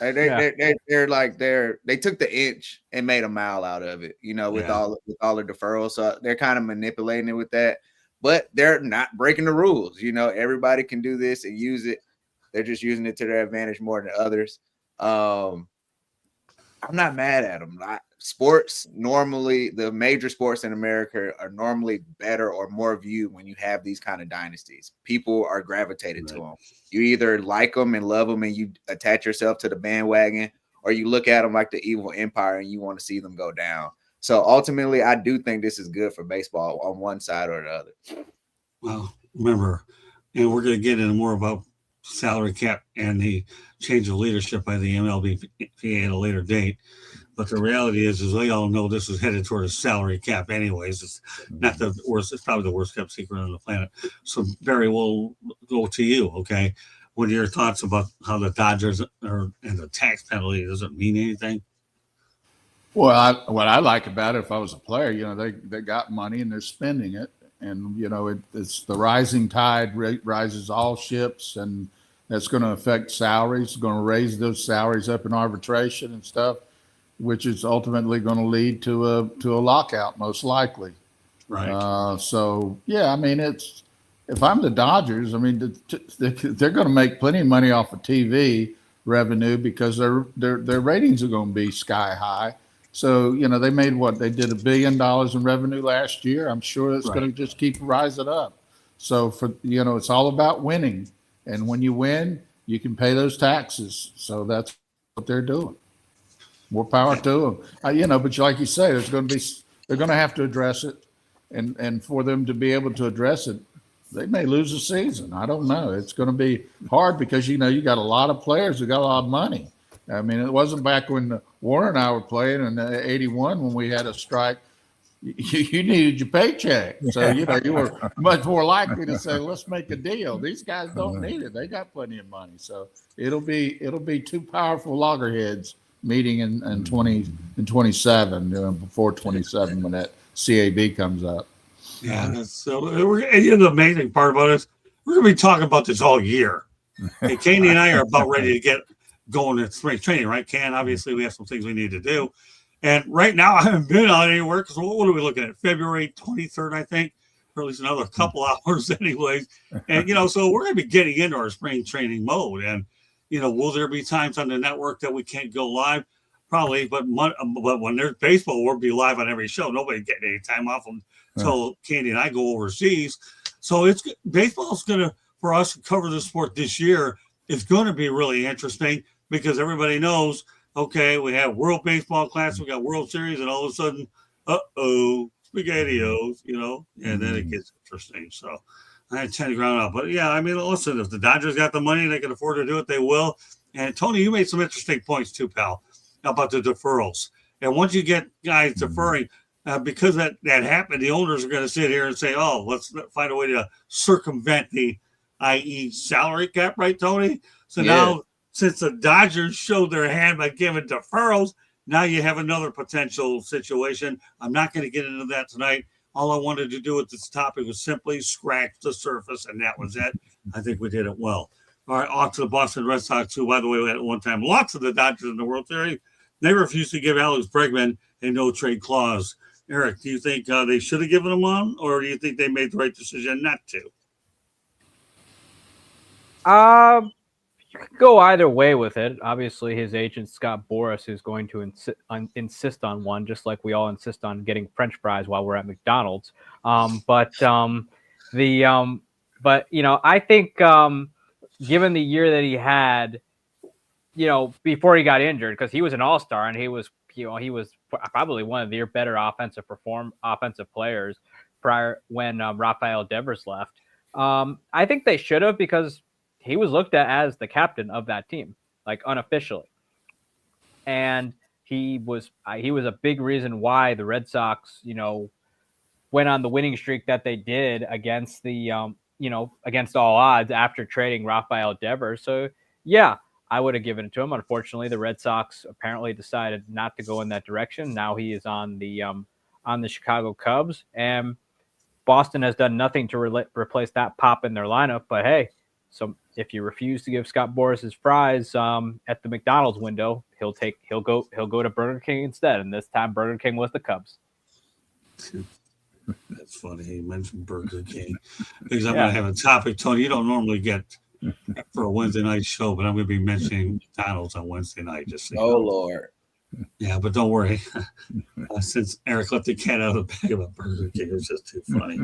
They took the inch and made a mile out of it. With all the deferrals, so they're kind of manipulating it with that. But they're not breaking the rules. Everybody can do this and use it. They're just using it to their advantage more than others. I'm not mad at them. Sports normally, the major sports in America are normally better or more viewed when you have these kind of dynasties. People are gravitated to them. You either like them and love them and you attach yourself to the bandwagon, or you look at them like the evil empire and you want to see them go down. So ultimately, I do think this is good for baseball on one side or the other. Well, remember, and we're going to get into more about salary cap and the change of leadership by the MLBPA at a later date. But the reality is we all know this is headed toward a salary cap anyways. It's not the worst. It's probably the worst kept secret on the planet. So, Barry, we'll go to you, okay? What are your thoughts about how the Dodgers and the tax penalty doesn't mean anything? Well, what I like about it, if I was a player, they got money and they're spending it. And, it's the rising tide rises all ships, and that's going to affect salaries. It's going to raise those salaries up in arbitration and stuff, which is ultimately going to lead to a lockout, most likely. Right. So yeah, I mean, if I'm the Dodgers, I mean, they're going to make plenty of money off of TV revenue because their ratings are going to be sky high. So they made they did $1 billion in revenue last year. I'm sure it's going to just keep rising up. So it's all about winning, and when you win, you can pay those taxes. So that's what they're doing. More power to them. But like you say, they're going to have to address it, and for them to be able to address it, they may lose a season. I don't know. It's going to be hard because you got a lot of players who got a lot of money. I mean, it wasn't back when Warren and I were playing in '81 when we had a strike. You needed your paycheck, so you were much more likely to say, "Let's make a deal." These guys don't need it; they got plenty of money. So it'll be two powerful loggerheads meeting in 27 before 27 when that CAB comes up. Yeah, the amazing part about it is we're going to be talking about this all year. And Katie and I are about ready to get going in spring training, right, Ken? Obviously, we have some things we need to do. And right now, I haven't been out anywhere because what are we looking at? February 23rd, I think, or at least another couple hours anyways. And, so we're going to be getting into our spring training mode. And, will there be times on the network that we can't go live? Probably, but when there's baseball, we'll be live on every show. Nobody's getting any time off until Candy and I go overseas. So baseball's going to, for us to cover the sport this year, it's going to be really interesting because everybody knows, okay, we have World Baseball Classic, we got World Series, and all of a sudden, SpaghettiOs, and then it gets interesting. So I tend to ground out. But yeah, I mean, listen, if the Dodgers got the money, they can afford to do it, they will. And Tony, you made some interesting points too, pal, about the deferrals. And once you get guys deferring, because that happened, the owners are going to sit here and say, oh, let's find a way to circumvent the, i.e. salary cap, right, Tony? So now, since the Dodgers showed their hand by giving deferrals, now you have another potential situation. I'm not going to get into that tonight. All I wanted to do with this topic was simply scratch the surface, and that was it. I think we did it well. All right, off to the Boston Red Sox, who, by the way, we had at one time lots of the Dodgers in the World Series. They refused to give Alex Bregman a no-trade clause. Eric, do you think they should have given him one, or do you think they made the right decision not to? You could go either way with it. Obviously, his agent, Scott Boras, is going to insist on one, just like we all insist on getting French fries while we're at McDonald's. But I think given the year that he had, before he got injured, because he was an all-star and he was probably one of their better offensive players. when Rafael Devers left. I think they should have, because he was looked at as the captain of that team, like unofficially, and he was a big reason why the Red Sox, went on the winning streak that they did against the against all odds after trading Rafael Devers. So yeah, I would have given it to him. Unfortunately, the Red Sox apparently decided not to go in that direction. Now he is on the Chicago Cubs, and Boston has done nothing to replace that pop in their lineup. But hey, so if you refuse to give Scott Boras his fries at the McDonald's window, he'll go to Burger King instead. And this time, Burger King was the Cubs. That's funny. You mentioned Burger King because I'm going to have a topic, Tony. You don't normally get for a Wednesday night show, but I'm going to be mentioning McDonald's on Wednesday night. Just so Lord. Yeah, but don't worry. Since Eric let the cat out of the bag about Burger King, it's just too funny.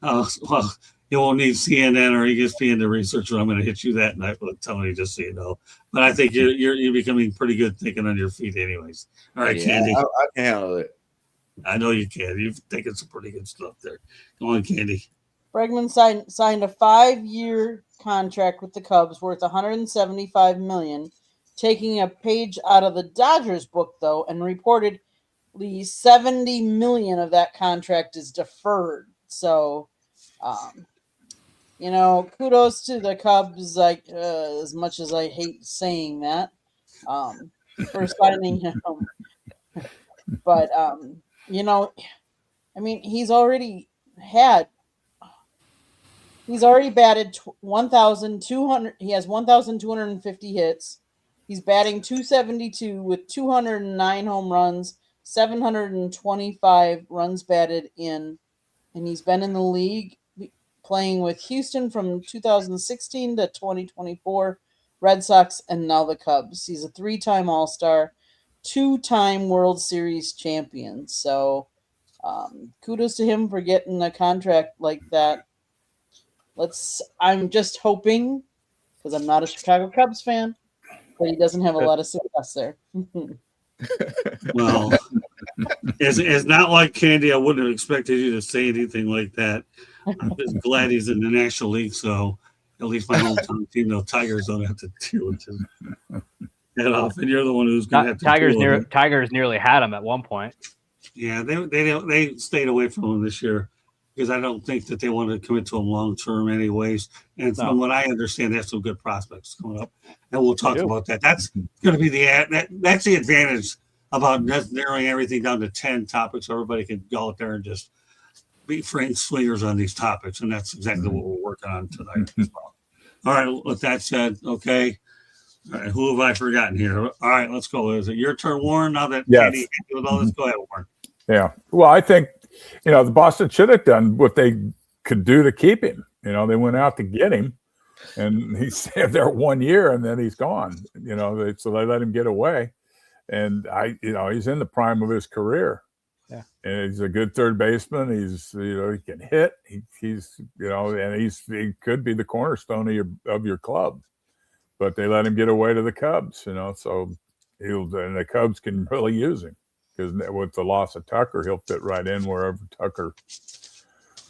Well, you won't need CNN or ESPN to research what I'm going to hit you that night with Tony, just so you know. But I think you're becoming pretty good thinking on your feet, anyways. All right, Candy. I can handle it. I know you can. You've taken some pretty good stuff there. Come on, Candy. Bregman signed a 5-year contract with the Cubs worth $175 million, taking a page out of the Dodgers book, though, and reportedly $70 million of that contract is deferred. So, kudos to the Cubs, as much as I hate saying that, for signing him. But, he's already batted 1,200. He has 1,250 hits. He's batting .272 with 209 home runs, 725 runs batted in, and he's been in the league playing with Houston from 2016 to 2024, Red Sox, and now the Cubs. He's a 3-time All-Star, 2-time World Series champion. So kudos to him for getting a contract like that. I'm just hoping, because I'm not a Chicago Cubs fan, but he doesn't have a lot of success there. Well, it's not like Candy. I wouldn't have expected you to say anything like that. I'm just glad he's in the National League, so at least my hometown team, the Tigers, don't have to deal with him. Head off, and you're the one who's going to have to. Tigers nearly had him at one point. Yeah, they stayed away from him this year because I don't think that they wanted to commit to him long term, anyways. And from what I understand, they have some good prospects coming up, and we'll talk about that. That's going to be that's the advantage about narrowing everything down to 10 topics, so everybody can go out there and just be frank swingers on these topics, and that's exactly what we're working on tonight as well. All right, with that said, okay. All right, who have I forgotten here? All right, let's go. Is it your turn, Warren? Now that Candy with all this, go ahead, Warren. Yeah. Well, I think, the Boston should have done what they could do to keep him. They went out to get him, and he stayed there 1 year, and then he's gone. So they let him get away, and he's in the prime of his career. Yeah, and he's a good third baseman. He's he can hit. He's and he could be the cornerstone of your club. But they let him get away to the Cubs, so and the Cubs can really use him because with the loss of Tucker, he'll fit right in wherever Tucker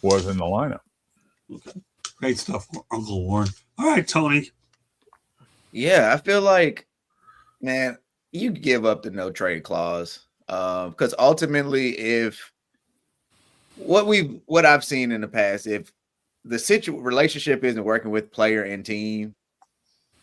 was in the lineup. Okay. Great stuff, Uncle Warren. All right, Tony. Yeah, I feel like, man, you give up the no trade clause because ultimately, if what I've seen in the past, if the relationship isn't working with player and team,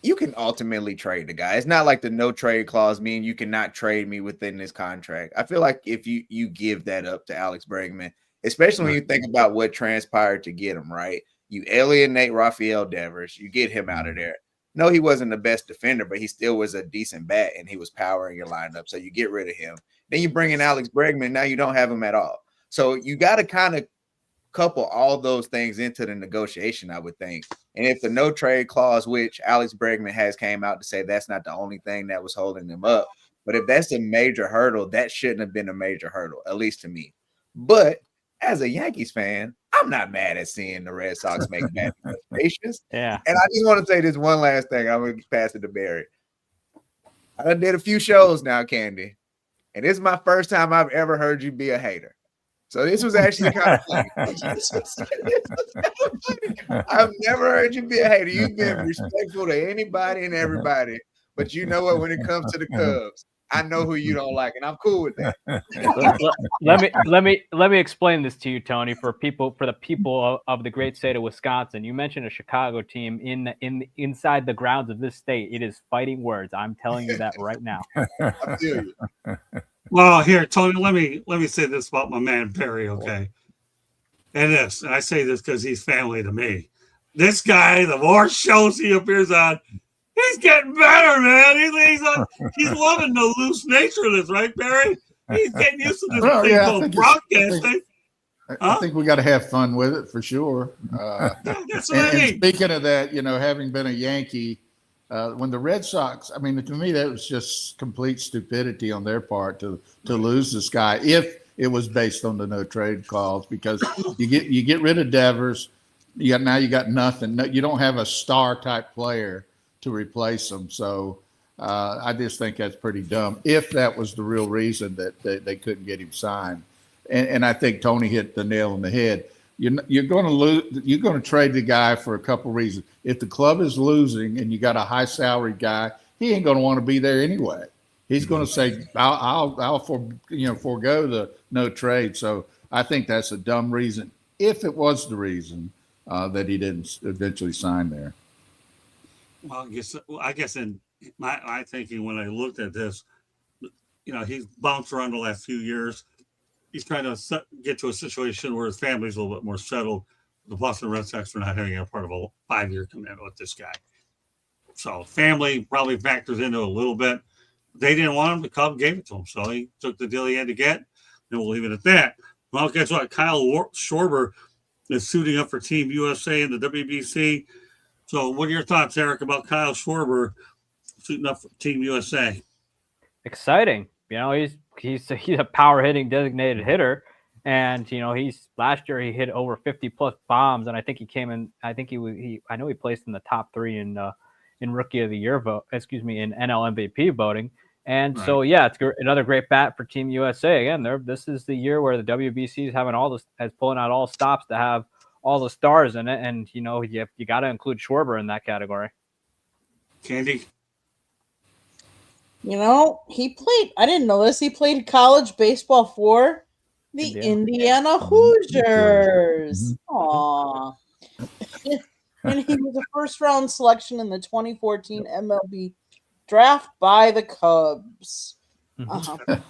you can ultimately trade the guy. It's not like the no trade clause mean you cannot trade me within this contract. I feel like if you give that up to Alex Bregman, especially when you think about what transpired to get him, right? You alienate Rafael Devers, you get him out of there. No, he wasn't the best defender, but he still was a decent bat and he was powering your lineup. So you get rid of him. Then you bring in Alex Bregman. Now you don't have him at all. So you got to kind of couple all those things into the negotiation, I would think. And if the no trade clause, which Alex Bregman has came out to say that's not the only thing that was holding them up, but if that's a major hurdle, that shouldn't have been a major hurdle, at least to me. But as a Yankees fan, I'm not mad at seeing the Red Sox make bad negotiations. Yeah. And I just want to say this one last thing. I'm going to pass it to Barry. I done did a few shows now, Candy, and this is my first time I've ever heard you be a hater. So this was actually kind of funny. I've never heard you be a hater. You've been respectful to anybody and everybody. But you know what? When it comes to the Cubs, I know who you don't like, and I'm cool with that. let me explain this to you, Tony. For the people of the great state of Wisconsin, you mentioned a Chicago team inside the grounds of this state. It is fighting words. I'm telling you that right now. I feel you. Well, here, Tony, let me say this about my man Barry, okay? And I say this because he's family to me. This guy, the more shows he appears on, he's getting better, man. He's loving the loose nature of this, right, Barry? He's getting used to this thing called broadcasting. I think we got to have fun with it for sure. That's what I mean. And speaking of that, having been a Yankee, when the Red Sox, I mean, to me, that was just complete stupidity on their part to lose this guy if it was based on the no trade clause, because you get rid of Devers, you got nothing. No, you don't have a star type player to replace him. So I just think that's pretty dumb if that was the real reason that they couldn't get him signed. And I think Tony hit the nail on the head. You're going to lose. You're going to trade the guy for a couple reasons. If the club is losing and you got a high salary guy, he ain't going to want to be there anyway. He's going to say, "I'll forego the no trade." So I think that's a dumb reason. If it was the reason that he didn't eventually sign there. Well, I guess in my thinking when I looked at this, he's bounced around the last few years. He's trying to get to a situation where his family's a little bit more settled. The Boston Red Sox are not having a part of a 5-year commitment with this guy. So family probably factors into a little bit. They didn't want him. The Cubs gave it to him. So he took the deal he had to get, and we'll leave it at that. Well, guess what? Kyle Schwarber is suiting up for Team USA in the WBC. So what are your thoughts, Eric, about Kyle Schwarber suiting up for Team USA? Exciting. He's a power hitting designated hitter, and last year he hit over 50 plus bombs, and I think he came in. I think I know he placed in the top 3 in Rookie of the Year vote. In NL MVP voting. And right. So it's another great bat for Team USA. Again, this is the year where the WBC is having pulling out all stops to have all the stars in it, and you got to include Schwarber in that category. Candy. He played, I didn't know this, he played college baseball for the Indiana Hoosiers. Aww. And he was a first-round selection in the 2014 MLB draft by the Cubs. But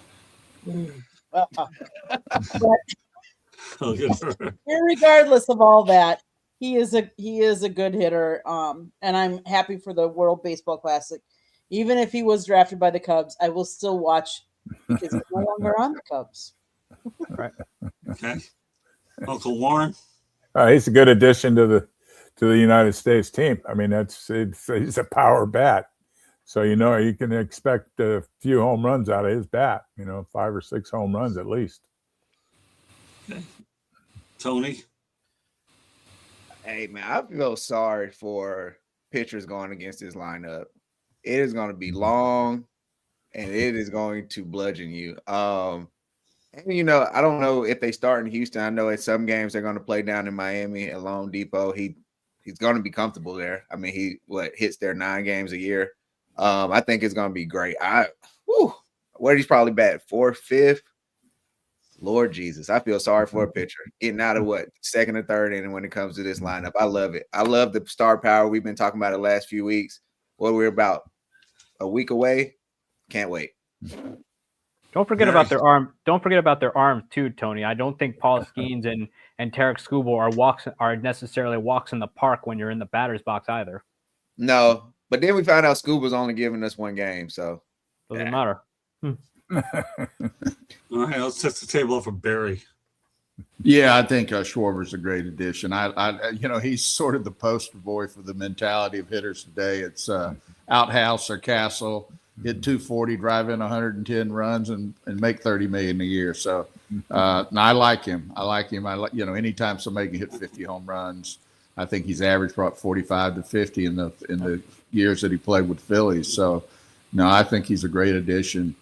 regardless of all that, he is a good hitter, and I'm happy for the World Baseball Classic. Even if he was drafted by the Cubs, I will still watch because he's no longer on the Cubs. Right. Okay. Uncle Warren. He's a good addition to the United States team. I mean, he's a power bat, so you can expect a few home runs out of his bat. 5 or 6 home runs at least. Okay. Tony. Hey man, I feel sorry for pitchers going against this lineup. It is going to be long, and it is going to bludgeon you. And I don't know if they start in Houston. I know at some games they're going to play down in Miami at Lone Depot. He's going to be comfortable there. I mean, he hits there 9 games a year. I think it's going to be great. Where he's probably batting 4th, 5th. Lord Jesus, I feel sorry for a pitcher getting out of 2nd or 3rd inning when it comes to this lineup. I love it. I love the star power. We've been talking about it the last few weeks. We're about a week away. Can't wait. Don't forget about their arm. Don't forget about their arms too, Tony. I don't think Paul Skeens and Tarek Skubal are necessarily walks in the park when you're in the batter's box either. No, but then we found out Scuba's only giving us 1 game, so doesn't matter. All right, let's set the table up for Barry. Yeah, I think Schwarber's a great addition. He's sort of the poster boy for the mentality of hitters today. It's outhouse or castle, hit 240, drive in 110 runs, and make $30 million a year. So I like him. Anytime somebody can hit 50 home runs, I think he's averaged about 45 to 50 in the years that he played with Phillies. So no, I think he's a great addition.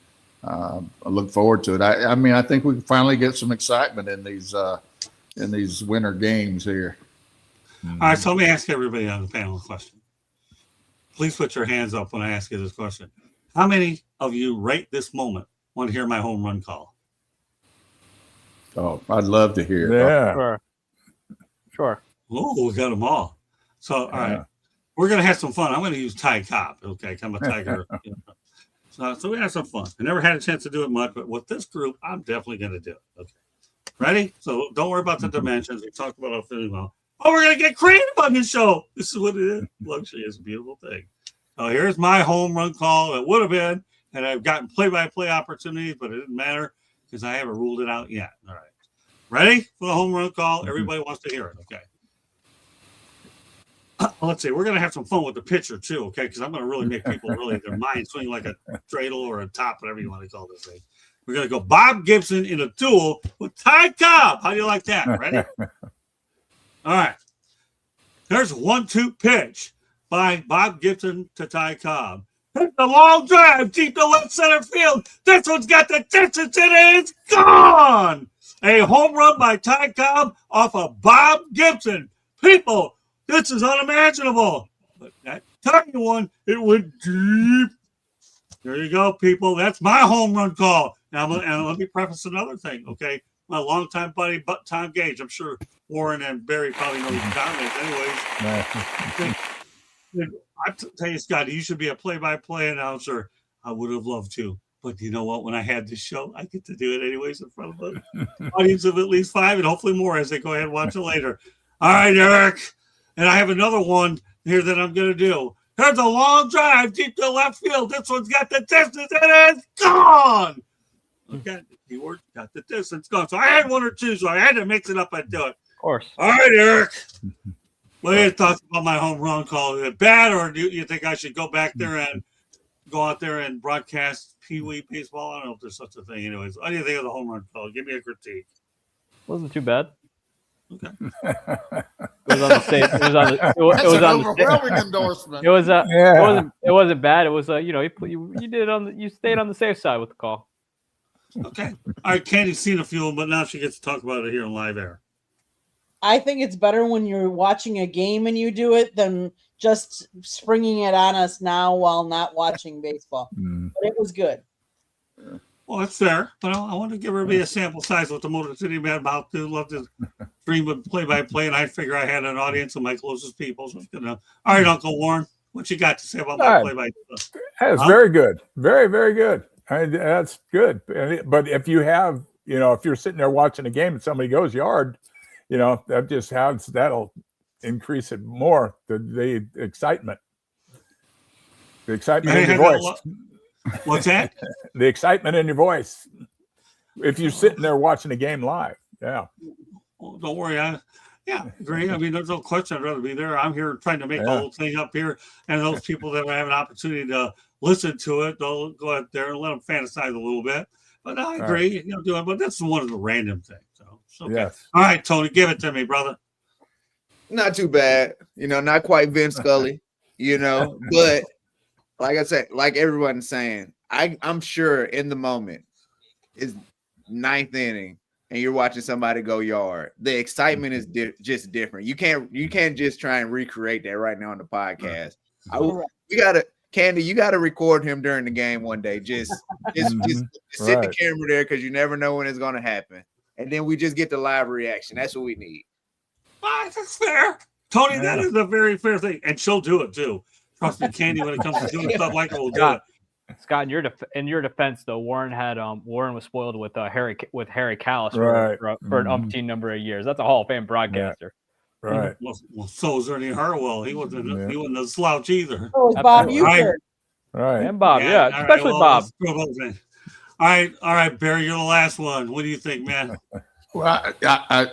I look forward to it. I mean, I think we can finally get some excitement in these winter games here. All right, so let me ask everybody on the panel a question. Please put your hands up when I ask you this question. How many of you right this moment want to hear my home run call? Oh, I'd love to hear it. Yeah. Sure. Oh, we got them all. So, all right, we're going to have some fun. I'm going to use Ty Cobb, okay? I'm a Tiger. So we have some fun. I never had a chance to do it much, but with this group, I'm definitely going to do it. Okay. Ready? So don't worry about the dimensions. We talked about it feeling well. Oh, we're going to get creative on this show. This is what it is. Luxury is a beautiful thing. So here's my home run call. It would have been, and I've gotten play-by-play opportunities, but it didn't matter because I haven't ruled it out yet. All right. Ready for the home run call? Everybody wants to hear it. Okay. Let's see. We're going to have some fun with the pitcher, too, okay? Because I'm going to really make people really their mind swing like a dreidel or a top, whatever you want to call this thing. We're going to go Bob Gibson in a duel with Ty Cobb. How do you like that? Ready? All right. There's a 1-2 pitch by Bob Gibson to Ty Cobb. The long drive deep to left center field. This one's got the distance in it. It's gone. A home run by Ty Cobb off of Bob Gibson. People, this is unimaginable. But that tiny one, it went deep. There you go, people. That's my home run call. Now, and let me preface another thing, okay? My longtime buddy, Tom Gage. I'm sure Warren and Barry probably know who Tom is. Anyways, I tell you, Scotty, you should be a play-by-play announcer. I would have loved to. But you know what? When I had this show, I get to do it anyways in front of an audience of at least 5 and hopefully more as they go ahead and watch it later. All right, Eric. And I have another one here that I'm going to do. There's a long drive deep to left field. This one's got the distance and it's gone. Okay, keyword, got the distance gone. So I had 1 or 2, so I had to mix it up and do it. Of course. All right, Eric. What are your thoughts about my home run call? Is it bad, or do you think I should go back there and go out there and broadcast Pee Wee baseball? I don't know if there's such a thing. Anyways, what do you think of the home run call? Give me a critique. Wasn't too bad. Okay. It was on the same. It was on the. It was That's an on the. overwhelming endorsement. It was. Yeah. It wasn't bad. It was. You did it on the. You stayed on the safe side with the call. Okay. All right, Candy's seen a few of them, but now she gets to talk about it here in live air. I think it's better when you're watching a game and you do it than just springing it on us now while not watching baseball. But it was good. Well, that's fair, but I want to give everybody a sample size with the Motor City Mad Mouth to love to stream with play-by-play, and I figure I had an audience of my closest people. So all right, Uncle Warren, what you got to say about my play-by-play? That's very good. Very, very good. That's good. But if you have, if you're sitting there watching a game and somebody goes yard, that just that'll increase it more. The excitement. The excitement in your voice. What's that? The excitement in your voice. If you're sitting there watching a game live. Yeah. Well, don't worry. Agree. I mean, there's no question I'd rather be there. I'm here trying to make the whole thing up here. And those people that have an opportunity to listen to it, they'll go out there and let them fantasize a little bit. But I agree. But that's one of the random things. So okay. Yes. All right, Tony, give it to me, brother. Not too bad. Not quite Vince Scully, but like I said, like everyone's saying, I'm sure in the moment is 9th inning and you're watching somebody go yard. The excitement is just different. You can't just try and recreate that right now on the podcast. Candy, you gotta record him during the game one day. Just sit the camera there because you never know when it's gonna happen. And then we just get the live reaction. That's what we need. That's fair. Tony, that is a very fair thing. And she'll do it too. Trust me, Candy, when it comes to doing stuff like that, we'll do it. Scott, in your defense, though, Warren was spoiled with Harry Callis right. for an umpteen number of years. That's a Hall of Fame broadcaster. Yeah. Right. Well, so is Ernie Harwell. He wasn't a slouch either. So was Bob Uecker. Right. And Bob, especially Bob. All right, Barry, you're the last one. What do you think, man? Well,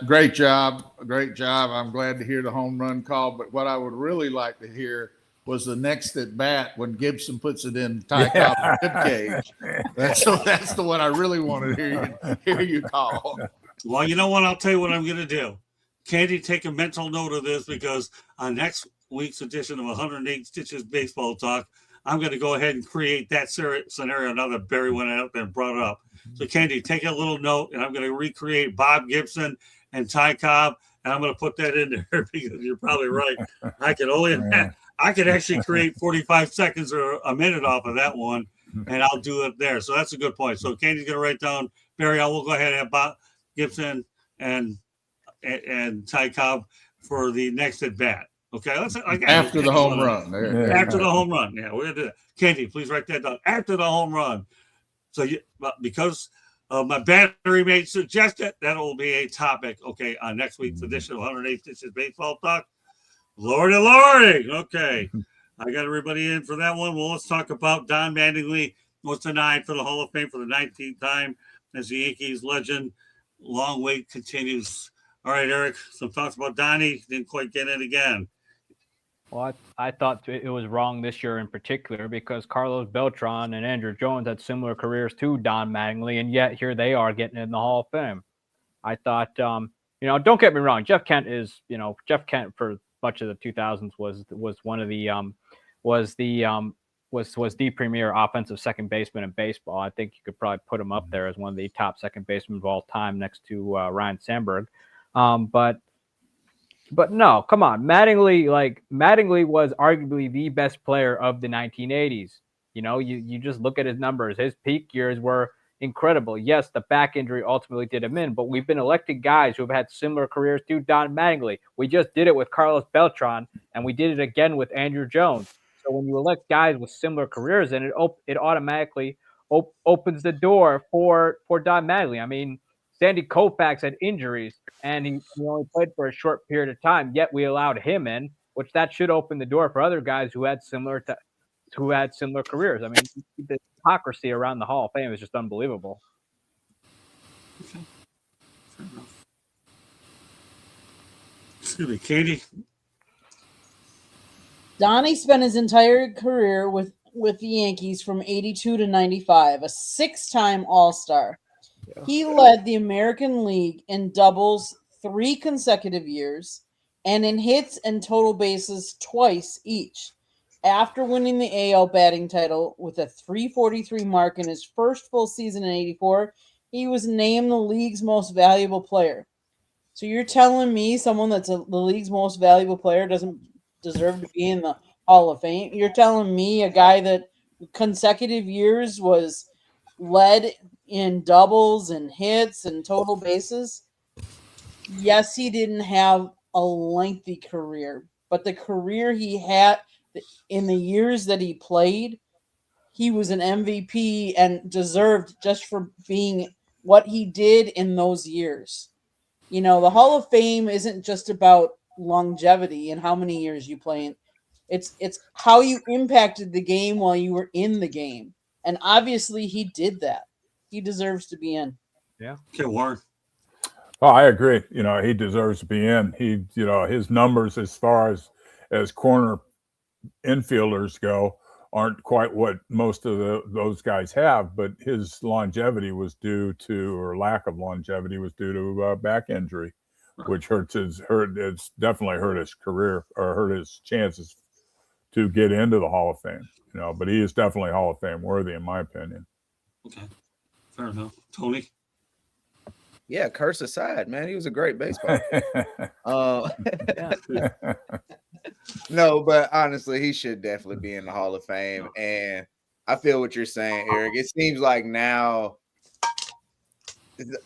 great job. I'm glad to hear the home run call. But what I would really like to hear was the next at bat when Gibson puts it in Ty Cobb's rib cage. That's the one I really want to hear you call. Well, you know what? I'll tell you what I'm going to do. Candy, take a mental note of this because on next week's edition of 108 Stitches Baseball Talk, I'm going to go ahead and create that scenario now that Barry went out there and brought it up. So, Candy, take a little note, and I'm going to recreate Bob Gibson and Ty Cobb, and I'm going to put that in there because you're probably right. I could actually create 45 seconds or a minute off of that one, and I'll do it there. So that's a good point. So Candy's going to write down Barry. I will go ahead and have Bob Gibson and Ty Cobb for the next at bat. Okay, let's after the home run. After the home run, yeah, we're gonna do that. Candy, please write that down. After the home run. So because my battery mate suggested that will be a topic. Okay, on next week's edition of 108th Dishes Baseball Talk. Lordy. Okay, I got everybody in for that one. Well, let's talk about Don Mattingly was denied for the Hall of Fame for the 19th time as the Yankees legend. Long wait continues. All right, Eric, some thoughts about Donnie. Didn't quite get it again. Well, I thought it was wrong this year in particular because Carlos Beltran and Andrew Jones had similar careers to Don Mattingly, and yet here they are getting in the Hall of Fame. I thought, don't get me wrong. Jeff Kent for much of the 2000s was one of the was the premier offensive second baseman in baseball. I think you could probably put him up there as one of the top second basemen of all time next to Ryan Sandberg. But no, come on. Mattingly was arguably the best player of the 1980s. You just look at his numbers. His peak years were incredible. Yes, the back injury ultimately did him in, but we've been electing guys who have had similar careers to Don Mattingly. We just did it with Carlos Beltran, and we did it again with Andrew Jones. So when you elect guys with similar careers, then it automatically opens the door for Don Mattingly. I mean, Sandy Koufax had injuries, and he only played for a short period of time, yet we allowed him in, which that should open the door for other guys who had similar careers. I mean, the hypocrisy around the Hall of Fame is just unbelievable. Okay. Fair enough. Excuse me, Katie. Donnie spent his entire career with the Yankees from 82 to 95, a 6-time All-Star. Yeah. He led the American League in doubles 3 consecutive years and in hits and total bases twice each. After winning the AL batting title with a .343 mark in his first full season in 84, he was named the league's most valuable player. So you're telling me someone that's the league's most valuable player doesn't deserve to be in the Hall of Fame? You're telling me a guy that consecutive years was led in doubles and hits and total bases? Yes, he didn't have a lengthy career, but the career he had in the years that he played, he was an MVP and deserved just for being what he did in those years. The Hall of Fame isn't just about longevity and how many years you play in. It's how you impacted the game while you were in the game. And obviously he did that. He deserves to be in. Yeah. Okay, Warren. Oh, I agree. He deserves to be in. His numbers as far as corner infielders go aren't quite what most of those guys have, but his longevity was due to, or lack of longevity was due to back injury, which it's definitely hurt his career or hurt his chances to get into the Hall of Fame. But he is definitely Hall of Fame worthy, in my opinion. Okay, fair enough. Tony? Yeah, curse aside, man, he was a great baseball player. No, but honestly, he should definitely be in the Hall of Fame. And I feel what you're saying, Eric. It seems like now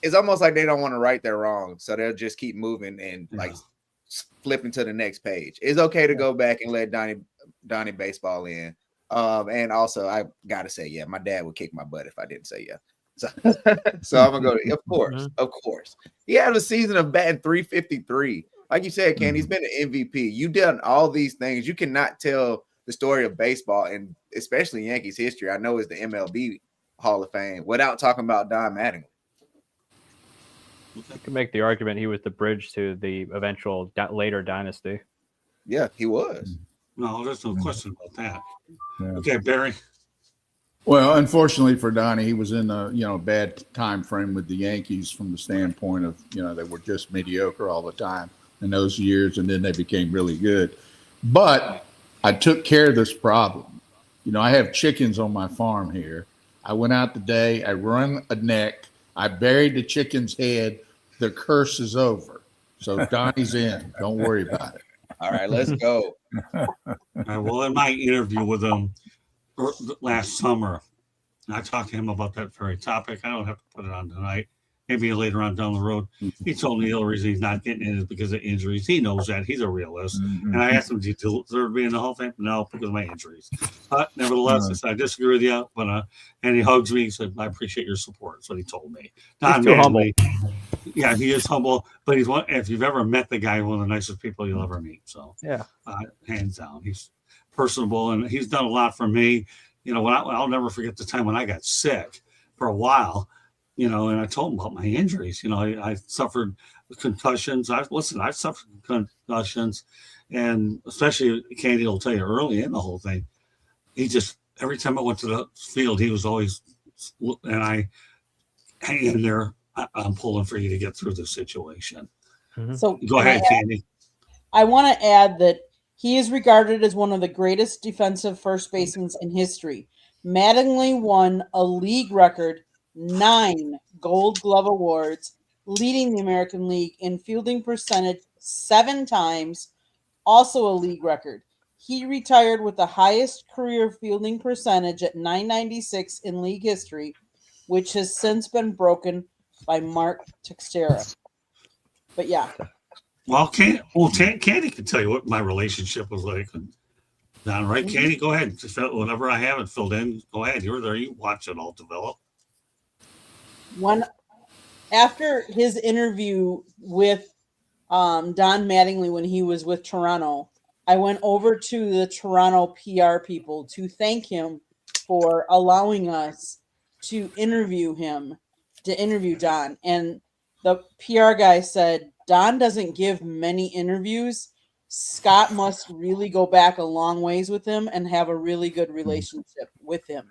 it's almost like they don't want to right their wrongs, so they'll just keep moving and like flipping to the next page. It's okay to go back and let Donnie baseball in. And also, I gotta say, yeah, my dad would kick my butt if I didn't say yeah. So I'm gonna go to, of course. He had a season of batting .353. Like you said, Ken, he's been an MVP. You've done all these things. You cannot tell the story of baseball, and especially Yankees history, I know is the MLB Hall of Fame, without talking about Don Mattingly. You can make the argument he was the bridge to the eventual later dynasty. Yeah, he was. No, there's no question about that. Yeah. Okay, Barry. Well, unfortunately for Donnie, he was in a bad time frame with the Yankees from the standpoint of they were just mediocre all the time in those years, and then they became really good. But I took care of this problem. I have chickens on my farm here. I went out today. I run a neck. I buried the chicken's head. The curse is over. So Donnie's in. Don't worry about it. All right, let's go. Well, in my interview with him last summer, I talked to him about that very topic. I don't have to put it on tonight. Maybe later on down the road. He told me the only reason he's not getting in is because of injuries. He knows that. He's a realist. Mm-hmm. And I asked him, do you deserve to be in the Hall of Fame? No, because of my injuries. But nevertheless, I said, I disagree with you. But and he hugs me. He said, I appreciate your support. That's what he told me. He's too humble. Yeah, he is humble. But he's one. If you've ever met the guy, one of the nicest people you'll ever meet. So Yeah. Hands down, he's personable, and he's done a lot for me. I'll never forget the time when I got sick for a while. And I told him about my injuries. I suffered concussions. I've suffered concussions, and especially Candy will tell you early in the whole thing. He just, every time I went to the field, he was always, and I hang in there. I'm pulling for you to get through this situation. Mm-hmm. So Go ahead, Candy. I want to add that he is regarded as one of the greatest defensive first basemen in history. Mattingly won a league record 9 Gold Glove awards, leading the American League in fielding percentage 7 times, also a league record. He retired with the highest career fielding percentage at .996 in league history, which has since been broken by Mark Teixeira. But yeah. Well, Candy can tell you what my relationship was like. Don, right, Candy? Go ahead. Just whatever I haven't filled in, go ahead. You're there. You watch it all develop. After his interview with Don Mattingly when he was with Toronto, I went over to the Toronto PR people to thank him for allowing us to interview Don. And the PR guy said, Don doesn't give many interviews. Scott must really go back a long ways with him and have a really good relationship with him.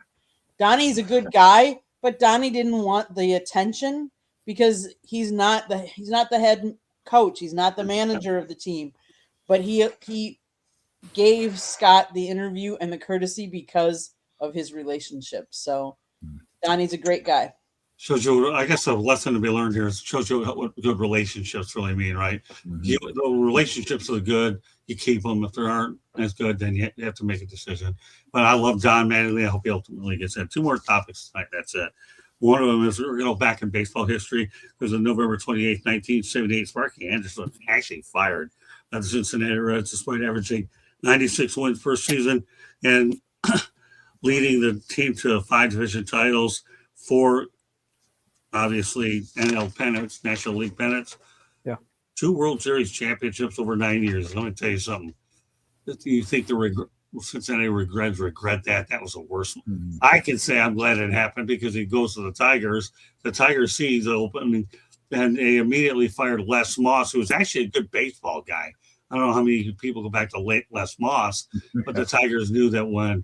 Donnie's a good guy, but Donnie didn't want the attention because he's not the head coach. He's not the manager of the team. But he gave Scott the interview and the courtesy because of his relationship. So Donnie's a great guy. Shows you, I guess, a lesson to be learned here. Shows you what good relationships really mean, right? Mm-hmm. The relationships are good. You keep them. If they aren't as good, then you have to make a decision. But I love Don Mattingly. I hope he ultimately gets in. 2 more topics tonight. That's it. One of them is, back in baseball history. There's a November 28th, 1978, Sparky Anderson actually fired by the Cincinnati Reds despite averaging 96 wins per season and leading the team to 5 division titles, 4 obviously NL pennants, National League pennants. Yeah. 2 World Series championships over 9 years. Let me tell you something. Do you think the Cincinnati regret that? That was the worst one. Mm-hmm. I can say I'm glad it happened because he goes to the Tigers. The Tigers sees open, and they immediately fired Les Moss, who was actually a good baseball guy. I don't know how many people go back to Les Moss, but the Tigers knew that when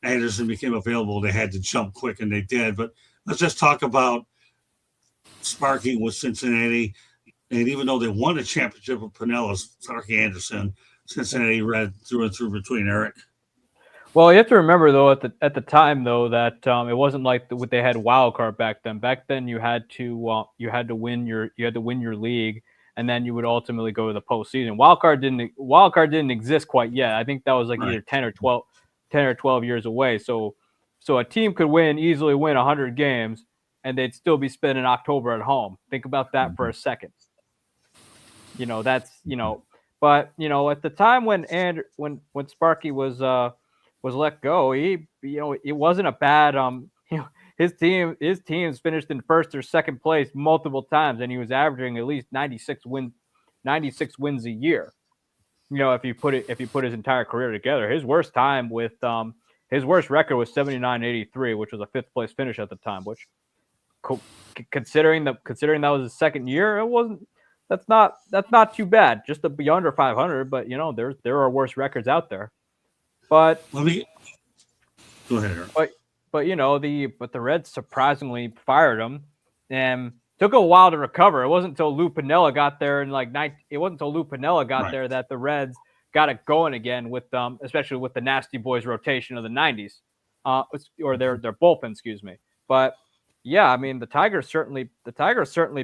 Anderson became available, they had to jump quick, and they did. But let's just talk about Sparky with Cincinnati. And even though they won a championship with Pinellas, Sparky Anderson, Cincinnati Red through and through between, Eric. Well, you have to remember though at the time though that it wasn't like what they had wild card back then. Back then you had to win your league, and then you would ultimately go to the postseason. Wild card didn't exist quite yet. I think that was like either 10 or 12 years away. So a team could easily win 100 games, and they'd still be spending October at home. Think about that for a second. But at the time when Sparky was let go, it wasn't a bad his teams finished in first or second place multiple times, and he was averaging at least 96 wins a year. If you put his entire career together, his worst record was 79-83, which was a 5th place finish at the time, which considering that was his second year, that's not too bad just to be under 500, but there are worse records out there. But Let me go ahead, Eric. But the Reds surprisingly fired him, and took a while to recover. It wasn't until Lou Piniella got there there that the Reds it going again with especially with the Nasty Boys rotation of the '90s, or their bullpen, excuse me. But yeah, I mean the Tigers certainly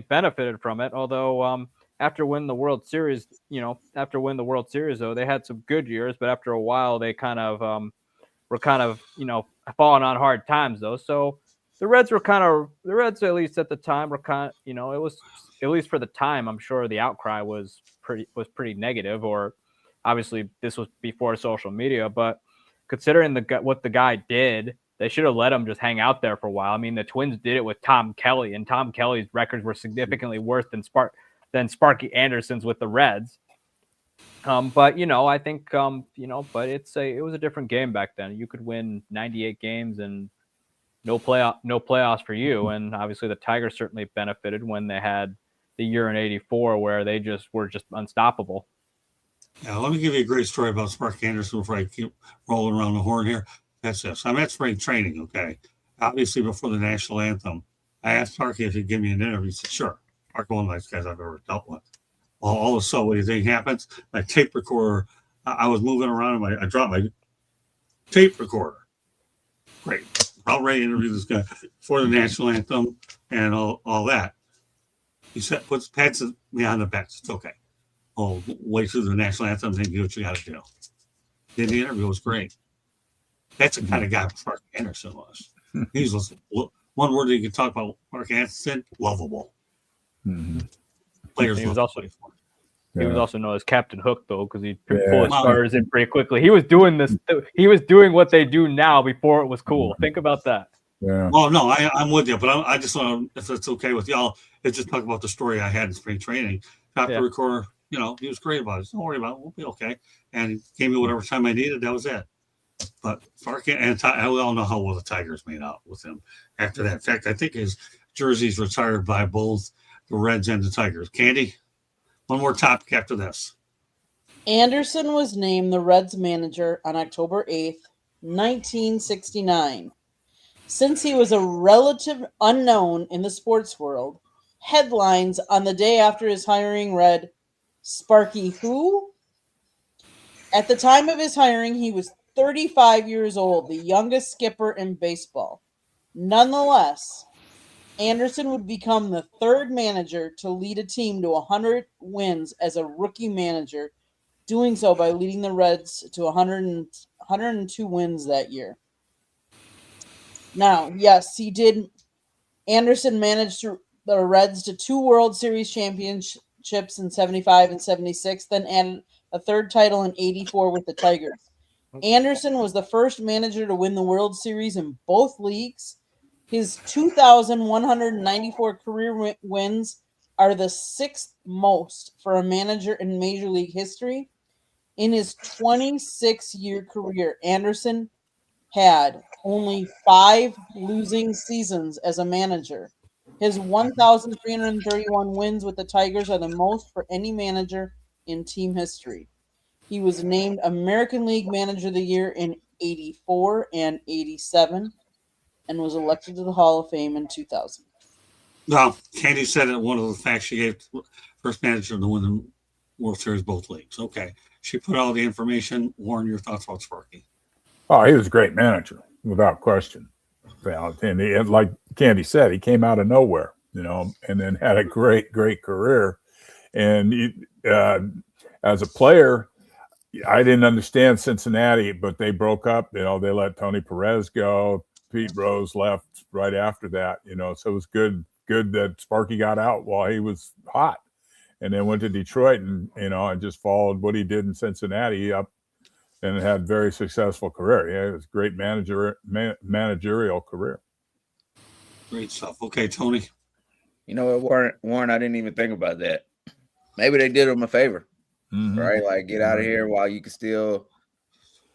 benefited from it. Although after winning the World Series, though they had some good years, but after a while they kind of were falling on hard times though. So the Reds at least at the time were it was, at least for the time, I'm sure the outcry was pretty negative, or obviously this was before social media, but considering what the guy did, they should have let him just hang out there for a while. I mean, the Twins did it with Tom Kelly, and Tom Kelly's records were significantly worse than Sparky Anderson's with the Reds. But I think but it was a different game back then. You could win 98 games and no playoffs for you. And obviously the Tigers certainly benefited when they had the year in '84 where they were just unstoppable. Yeah, let me give you a great story about Sparky Anderson before I keep rolling around the horn here. That's this. I'm at spring training, okay? Obviously before the national anthem. I asked Sparky if he'd give me an interview. He said, sure. Sparky, one of the nice guys I've ever dealt with. Well, all of a sudden, what do you think happens? My tape recorder, I was moving around and I dropped my tape recorder. Great. I'll ready to interview this guy for the national anthem and all that. He said, pats me on the back. It's okay. Oh, wait through the national anthem, then do what you got to do. Then the interview was great. That's the kind of guy Sparky Anderson was. He's one word that you can talk about Sparky Anderson, lovable. Mm-hmm. Players he was Yeah. also known as Captain Hook, though, because he'd pull his starters in pretty quickly. He was doing this. He was doing what they do now before it was cool. Think about that. Yeah. Well, no, I'm with you, but I just want to, if it's okay with y'all, it's just talk about the story I had in spring training. Got the recorder, he was great about it. Don't worry about it. We'll be okay. And he gave me whatever time I needed. That was it. But Sparky and we all know how well the Tigers made out with him after that. In fact, I think his jersey's retired by both the Reds and the Tigers. Candy, one more topic after this. Anderson was named the Reds manager on October 8th, 1969. Since he was a relative unknown in the sports world, headlines on the day after his hiring read, Sparky who? At the time of his hiring, he was 35 years old, the youngest skipper in baseball. Nonetheless, Anderson would become the third manager to lead a team to 100 wins as a rookie manager, doing so by leading the Reds to 102 wins that year. Now, yes, he did. Anderson managed the Reds to 2 World Series championships in 75 and 76, then added a third title in 84 with the Tigers. Anderson was the first manager to win the World Series in both leagues. His 2,194 career wins are the 6th most for a manager in Major League history. In his 26-year career, Anderson had only 5 losing seasons as a manager. His 1,331 wins with the Tigers are the most for any manager in team history. He was named American League Manager of the Year in 84 and 87 and was elected to the Hall of Fame in 2000. Well, Candy said it, one of the facts she gave, first manager to win the World Series both leagues. Okay. She put all the information. Warren, your thoughts about Sparky? Oh, he was a great manager, without question. And like Candy said, he came out of nowhere, and then had a great, great career. And as a player, I didn't understand Cincinnati, but they broke up. They let Tony Perez go. Pete Rose left right after that. So it was good that Sparky got out while he was hot, and then went to Detroit and and just followed what he did in Cincinnati up, and had a very successful career. Yeah, it was a great managerial career. Great stuff. Okay, Tony. You know what, Warren? I didn't even think about that. Maybe they did him a favor. Mm-hmm. Right? Like, get out of here while you can still,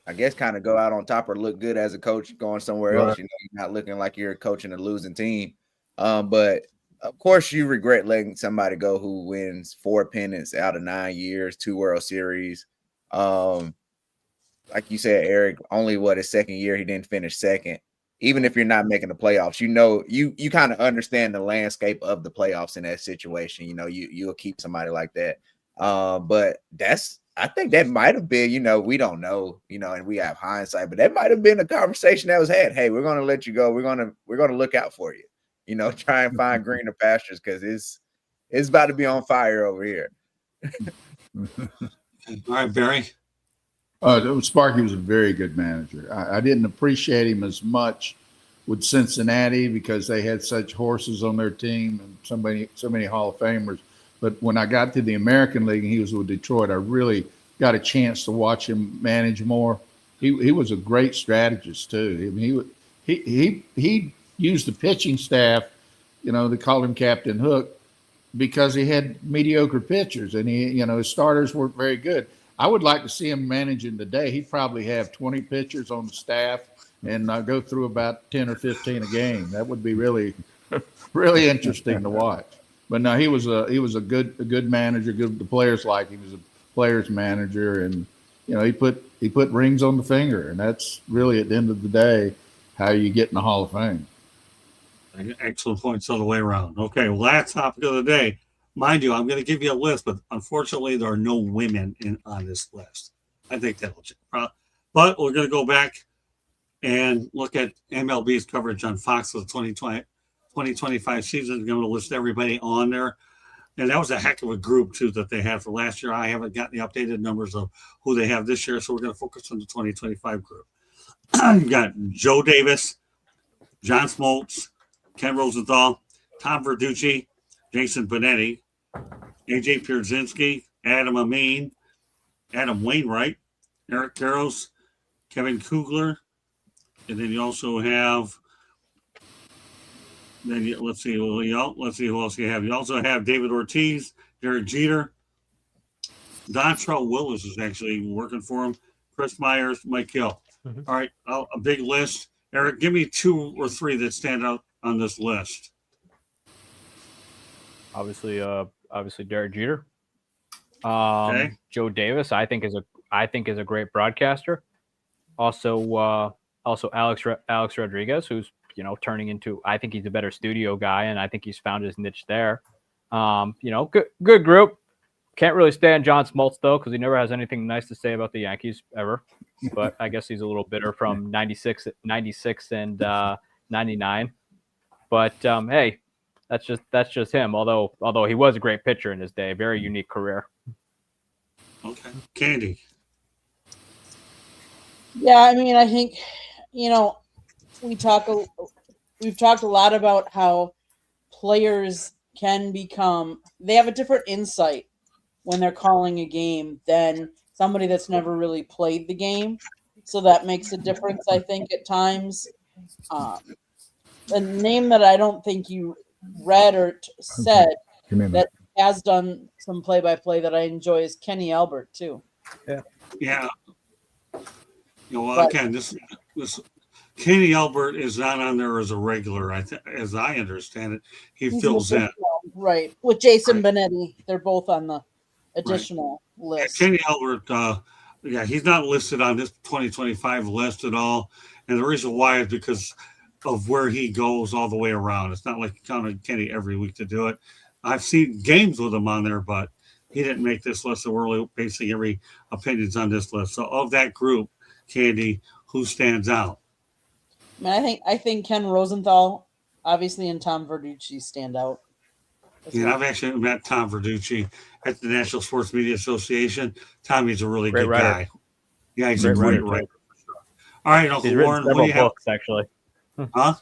I guess, kind of go out on top or look good as a coach going somewhere else. You're not looking like you're coaching a losing team. But of course, you regret letting somebody go who wins 4 pennants out of 9 years, 2 World Series. Like you said, Eric, only his second year, he didn't finish second. Even if you're not making the playoffs, you kind of understand the landscape of the playoffs in that situation. You'll keep somebody like that. But that's I think that might have been, we don't know, and we have hindsight, but that might have been a conversation that was had. Hey, we're gonna let you go. We're gonna look out for you. Try and find greener pastures because it's about to be on fire over here. All right, Barry. Sparky was a very good manager. I didn't appreciate him as much with Cincinnati because they had such horses on their team and so many Hall of Famers. But when I got to the American League and he was with Detroit, I really got a chance to watch him manage more. He was a great strategist too. I mean, he used the pitching staff, they called him Captain Hook because he had mediocre pitchers and his starters weren't very good. I would like to see him managing today. He'd probably have 20 pitchers on the staff and go through about 10 or 15 a game. That would be really, really interesting to watch. But no, he was a good manager. The players liked him. He was a players manager, and he put rings on the finger, and that's really at the end of the day how you get in the Hall of Fame. Excellent points all the way around. Okay, last topic of the day. Mind you, I'm going to give you a list, but unfortunately, there are no women on this list. I think that'll change. But we're going to go back and look at MLB's coverage on Fox of the 2025 season. I'm going to list everybody on there. And that was a heck of a group, too, that they had for last year. I haven't gotten the updated numbers of who they have this year, so we're going to focus on the 2025 group. You've got Joe Davis, John Smoltz, Ken Rosenthal, Tom Verducci, Jason Benetti, AJ Pierzynski, Adam Amin, Adam Wainwright, Eric Karros, Kevin Kugler, and then you also have. Let's see who else you have. You also have David Ortiz, Derek Jeter, Dontrell Willis is actually working for him, Chris Myers, Mike Hill. Mm-hmm. All right, a big list. Eric, give me 2 or 3 that stand out on this list. Obviously Derek Jeter. Okay. Joe Davis, I think is a great broadcaster. Also Alex Rodriguez, who's turning into, I think he's a better studio guy, and I think he's found his niche there. Good group. Can't really stand John Smoltz though, because he never has anything nice to say about the Yankees ever. But I guess he's a little bitter from 96 and 99. But hey, that's just him. Although he was a great pitcher in his day, very unique career. Okay, Candy. Yeah, I mean, I think we've talked a lot about how players they have a different insight when they're calling a game than somebody that's never really played the game. So that makes a difference, I think, at times. A name that I don't think you read or said that has done some play-by-play that I enjoy is Kenny Albert too. Yeah. Again, this Kenny Albert is not on there as a regular. As I understand it, he fills in. Right. With Jason Benetti. They're both on the additional list. Kenny Albert, he's not listed on this 2025 list at all. And the reason why is because of where he goes all the way around. It's not like counting Kenny every week to do it. I've seen games with him on there, but he didn't make this list. So we're really basing every opinions on this list. So of that group, Candy, who stands out? I mean, I think Ken Rosenthal, obviously, and Tom Verducci stand out. I've actually met Tom Verducci at the National Sports Media Association. Tommy's a really good guy. Yeah, he's a great writer. All right, Uncle Warren, what do you have? Books, actually. Huh?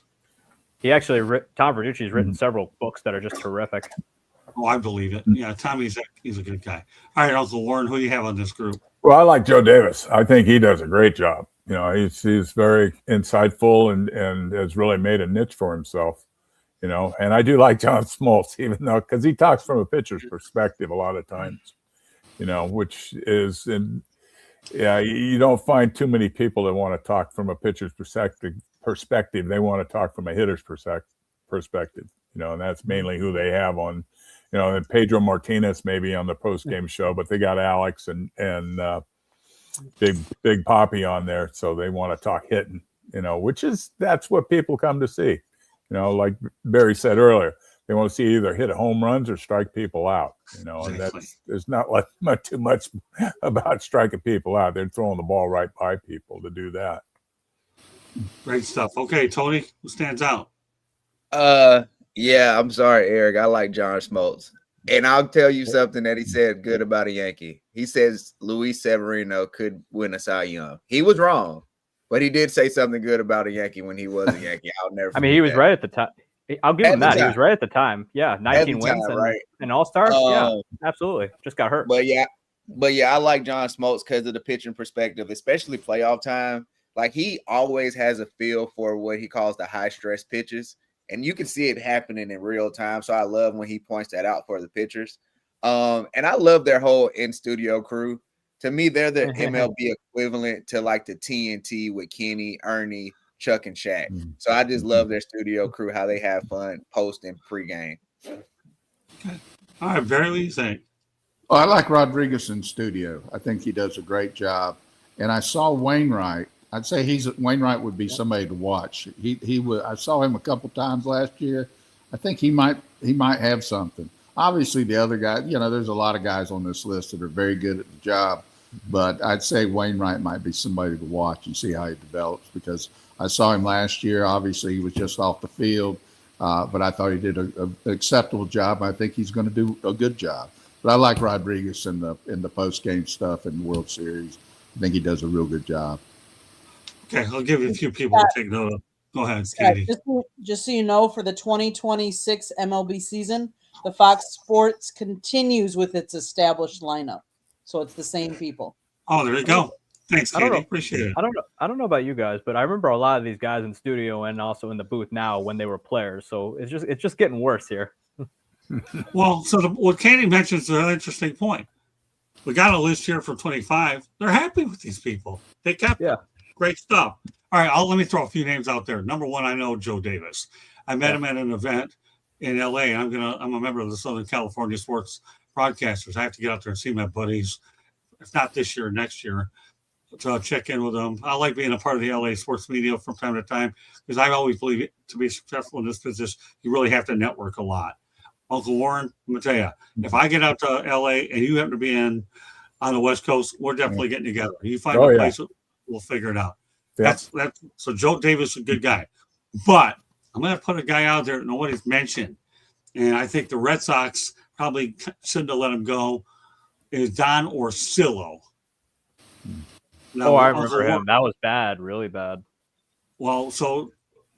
Tom Verducci's written several books that are just terrific. Oh, I believe it. Yeah, he's a good guy. All right, Uncle Warren, who do you have on this group? Well, I like Joe Davis. I think he does a great job. He's very insightful and has really made a niche for himself. And I do like John Smoltz, even though because he talks from a pitcher's perspective a lot of times, which is you don't find too many people that want to talk from a pitcher's perspective. They want to talk from a hitter's perspective, and that's mainly who they have on, and Pedro Martinez maybe on the post-game show, but they got Alex and Big Poppy on there, so they want to talk hitting, that's what people come to see. Like Barry said earlier, They want to see either hit home runs or strike people out. You know, and Exactly. there's not like too much about striking people out. They're throwing the ball right by people to do that. Great stuff. Okay, Tony, who stands out? Yeah, I'm sorry, Eric. I like John Smoltz. And I'll tell you something that he said good about a Yankee. He says Luis Severino could win a Cy Young. He was wrong, but he did say something good about a Yankee when he was a Yankee. I'll never I mean, he was forget right at the time. I'll give At him the that. He time. was right at the time. Yeah, 19 time, wins and right. an All-Star. Yeah, absolutely. Just got hurt. But yeah, I like John Smoltz because of the pitching perspective, especially playoff time. Like, he always has a feel for what he calls the high stress pitches, and you can see it happening in real time. So I love when he points that out for the pitchers. And I love their whole in studio crew. To me, they're the MLB equivalent to like the TNT with Kenny, Ernie, Chuck, and Shaq. So I just love their studio crew, how they have fun post and pregame. All right, Barry, what do you think? Oh, I like Rodriguez in studio. I think he does a great job. And I saw Wainwright. I'd say Wainwright would be somebody to watch. He would. I saw him a couple times last year. I think he might have something. Obviously, the other guy, there's a lot of guys on this list that are very good at the job, but I'd say Wainwright might be somebody to watch and see how he develops, because I saw him last year. Obviously, he was just off the field, but I thought he did an acceptable job. I think he's going to do a good job. But I like Rodriguez in the post game stuff in the World Series. I think he does a real good job. Okay, I'll give you a few people to take note of. Go ahead, Katie. Just so you know, for the 2026 MLB season, the Fox Sports continues with its established lineup. So it's the same people. Oh, there you go. Thanks, Katie. Appreciate it. I don't know about you guys, but I remember a lot of these guys in studio and also in the booth now when they were players. So it's just getting worse here. Well, so what Katie mentions is an interesting point. We got a list here for 25. They're happy with these people. They kept them. Great stuff. All right, let me throw a few names out there. Number one, I know Joe Davis. I met him at an event in LA. I'm a member of the Southern California Sports Broadcasters. I have to get out there and see my buddies, if not this year, next year, to check in with them. I like being a part of the LA sports media from time to time, because I always believe to be successful in this business, you really have to network a lot. Uncle Warren, I'm gonna tell you, if I get out to LA and you happen to be on the West Coast, we're definitely getting together. You find a place, we'll figure it out. Yeah. That's so Joe Davis is a good guy, but I'm going to put a guy out there that nobody's mentioned, and I think the Red Sox probably shouldn't have let him go. Is Don Orsillo? Now, I remember him. That was bad, really bad. Well, so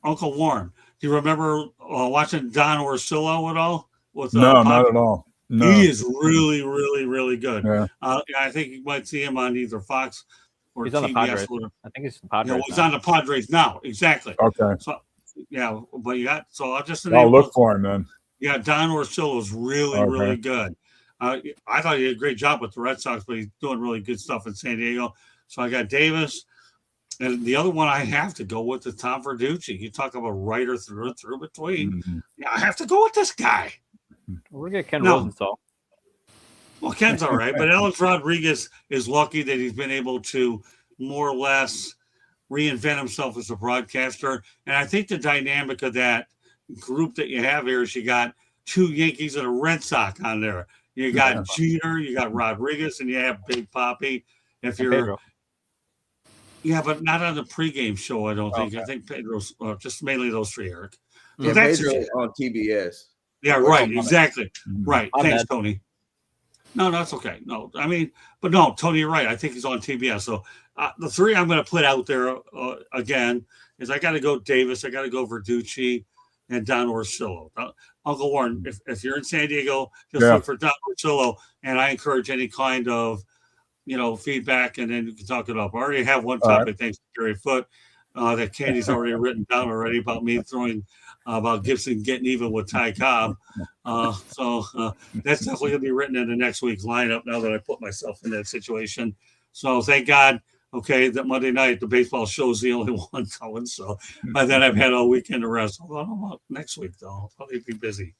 Uncle Warren, do you remember watching Don Orsillo at all? No, not at all. No. He is really, really, really good. Yeah. I think you might see him on either Fox or he's TBS. On the Padres. I think he's the Padres. He's on the Padres now. Exactly. Okay. So, but I'll just look for him then. Yeah, Don Orsillo is really, really good. I thought he did a great job with the Red Sox, but he's doing really good stuff in San Diego. So I got Davis. And the other one I have to go with is Tom Verducci. You talk about writer through and through between. Mm-hmm. Yeah, I have to go with this guy. We're going to get Ken Rosenthal. Well, Ken's all right, but Alex Rodriguez is lucky that he's been able to more or less reinvent himself as a broadcaster. And I think the dynamic of that group that you have here is you got two Yankees and a Red Sox on there. You got Jeter, you got Rodriguez, and you have Big Papi. If you're, but not on the pregame show. I don't think. I think Pedro's just mainly those three, Eric. Yeah, Pedro on TBS. Yeah, right. Exactly. Right. Thanks, Tony. No, that's okay. No, I mean, but no, Tony, you're right. I think he's on TBS. So the three I'm going to put out there again is I got to go Davis, I got to go Verducci, and Don Orsillo. Uncle Warren, if you're in San Diego, just look for Don Orsillo, and I encourage any kind of feedback, and then you can talk it up. I already have one topic, thanks to Gary Foote, that Candy's already written down already about me throwing about Gibson getting even with Ty Cobb. So that's definitely going to be written in the next week's lineup now that I put myself in that situation. So thank God, that Monday night, the baseball show's the only one going. So by then I've had all weekend to rest. I don't know about next week, though. I'll probably be busy.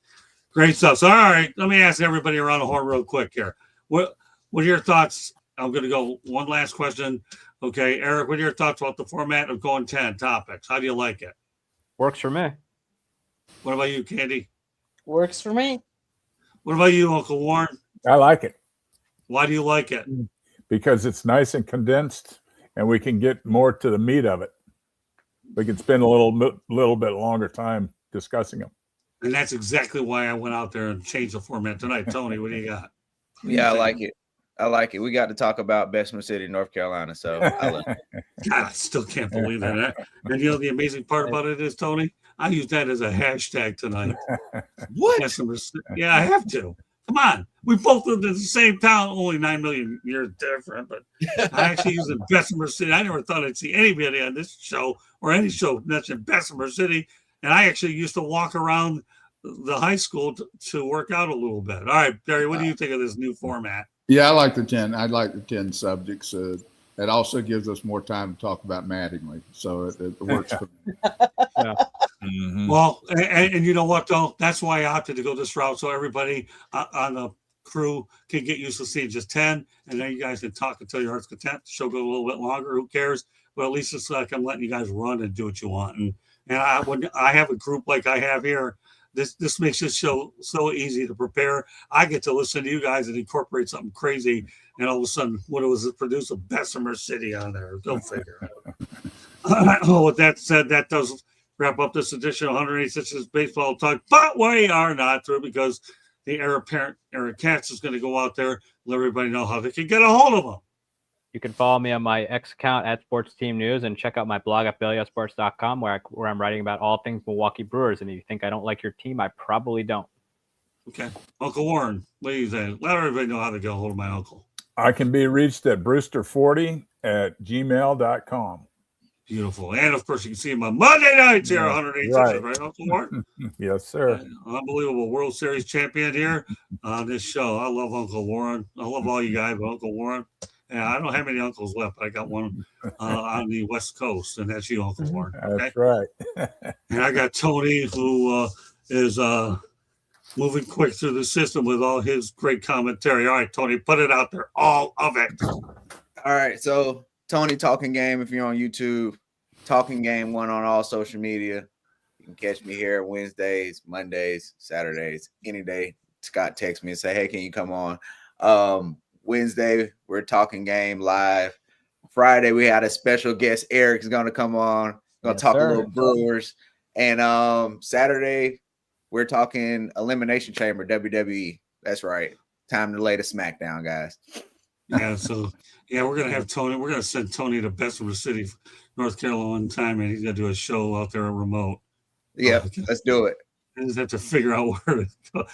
Great stuff. So, all right, let me ask everybody around the horn real quick here. What are your thoughts? I'm going to go one last question. Okay, Eric, what are your thoughts about the format of going 10 topics? How do you like it? Works for me. What about you, Candy? Works for me. What about you, Uncle Warren? I like it Why do you like it? because it's nice and condensed, and we can get more to the meat of it. We can spend a little bit longer time discussing them. And that's exactly why I went out there and changed the format tonight. Tony, what do you got? Yeah, I like it. I like it. We got to talk about Bessemer City, North Carolina. So I love it. God, I still can't believe that. And you know the amazing part about it is, Tony, I use that as a hashtag tonight. What? Yeah, I have to. Come on. We both lived in the same town, only 9 million years different, but I actually use the Bessemer City. I never thought I'd see anybody on this show or any show mention Bessemer City. And I actually used to walk around the high school to work out a little bit. All right, Barry, what do you think of this new format? Yeah, I like the 10. I like the 10 subjects. It also gives us more time to talk about Mattingly. So it works for me. Yeah. Mm-hmm. Well, and you know what, though? That's why I opted to go this route so everybody on the crew can get used to seeing just 10, and then you guys can talk until your heart's content. The show goes a little bit longer. Who cares? But at least it's like I'm letting you guys run and do what you want. And when I have a group like I have here, this makes this show so easy to prepare. I get to listen to you guys and incorporate something crazy, and all of a sudden, what it was to produce a Bessemer City on there. Go figure. With that said, that does wrap up this edition of 186 Baseball Talk. But we are not through because the heir apparent Eric Katz is going to go out there, let everybody know how they can get a hold of him. You can follow me on my X account at Sports Team News and check out my blog at BellyUpSports.com where I'm writing about all things Milwaukee Brewers. And if you think I don't like your team, I probably don't. Okay. Uncle Warren, what do you think? Let everybody know how to get a hold of my uncle. I can be reached at brewster40@gmail.com. Beautiful. And, of course, you can see him on Monday nights here, 186, right, Uncle Warren? Yes, sir. Unbelievable World Series champion here on this show. I love Uncle Warren. I love all you guys, but Uncle Warren. Yeah, I don't have any uncles left, but I got one on the West Coast, and that's you, Uncle Warren. Okay? That's right. And I got Tony, who is moving quick through the system with all his great commentary. All right, Tony, put it out there, all of it. All right, so Tony Talking Game, if you're on YouTube, Talking Game 1 on all social media. You can catch me here Wednesdays, Mondays, Saturdays, any day. Scott texts me and say, hey, can you come on? Wednesday, we're Talking Game live. Friday, we had a special guest. Eric is going to come on. Going to talk a little Brewers. And Saturday, we're talking Elimination Chamber, WWE. That's right. Time to lay the smackdown, guys. Yeah, so, we're going to have Tony. We're going to send Tony to Bessemer City, North Carolina one time, and he's going to do a show out there remote. Yeah, let's do it. I just have to figure out where to go.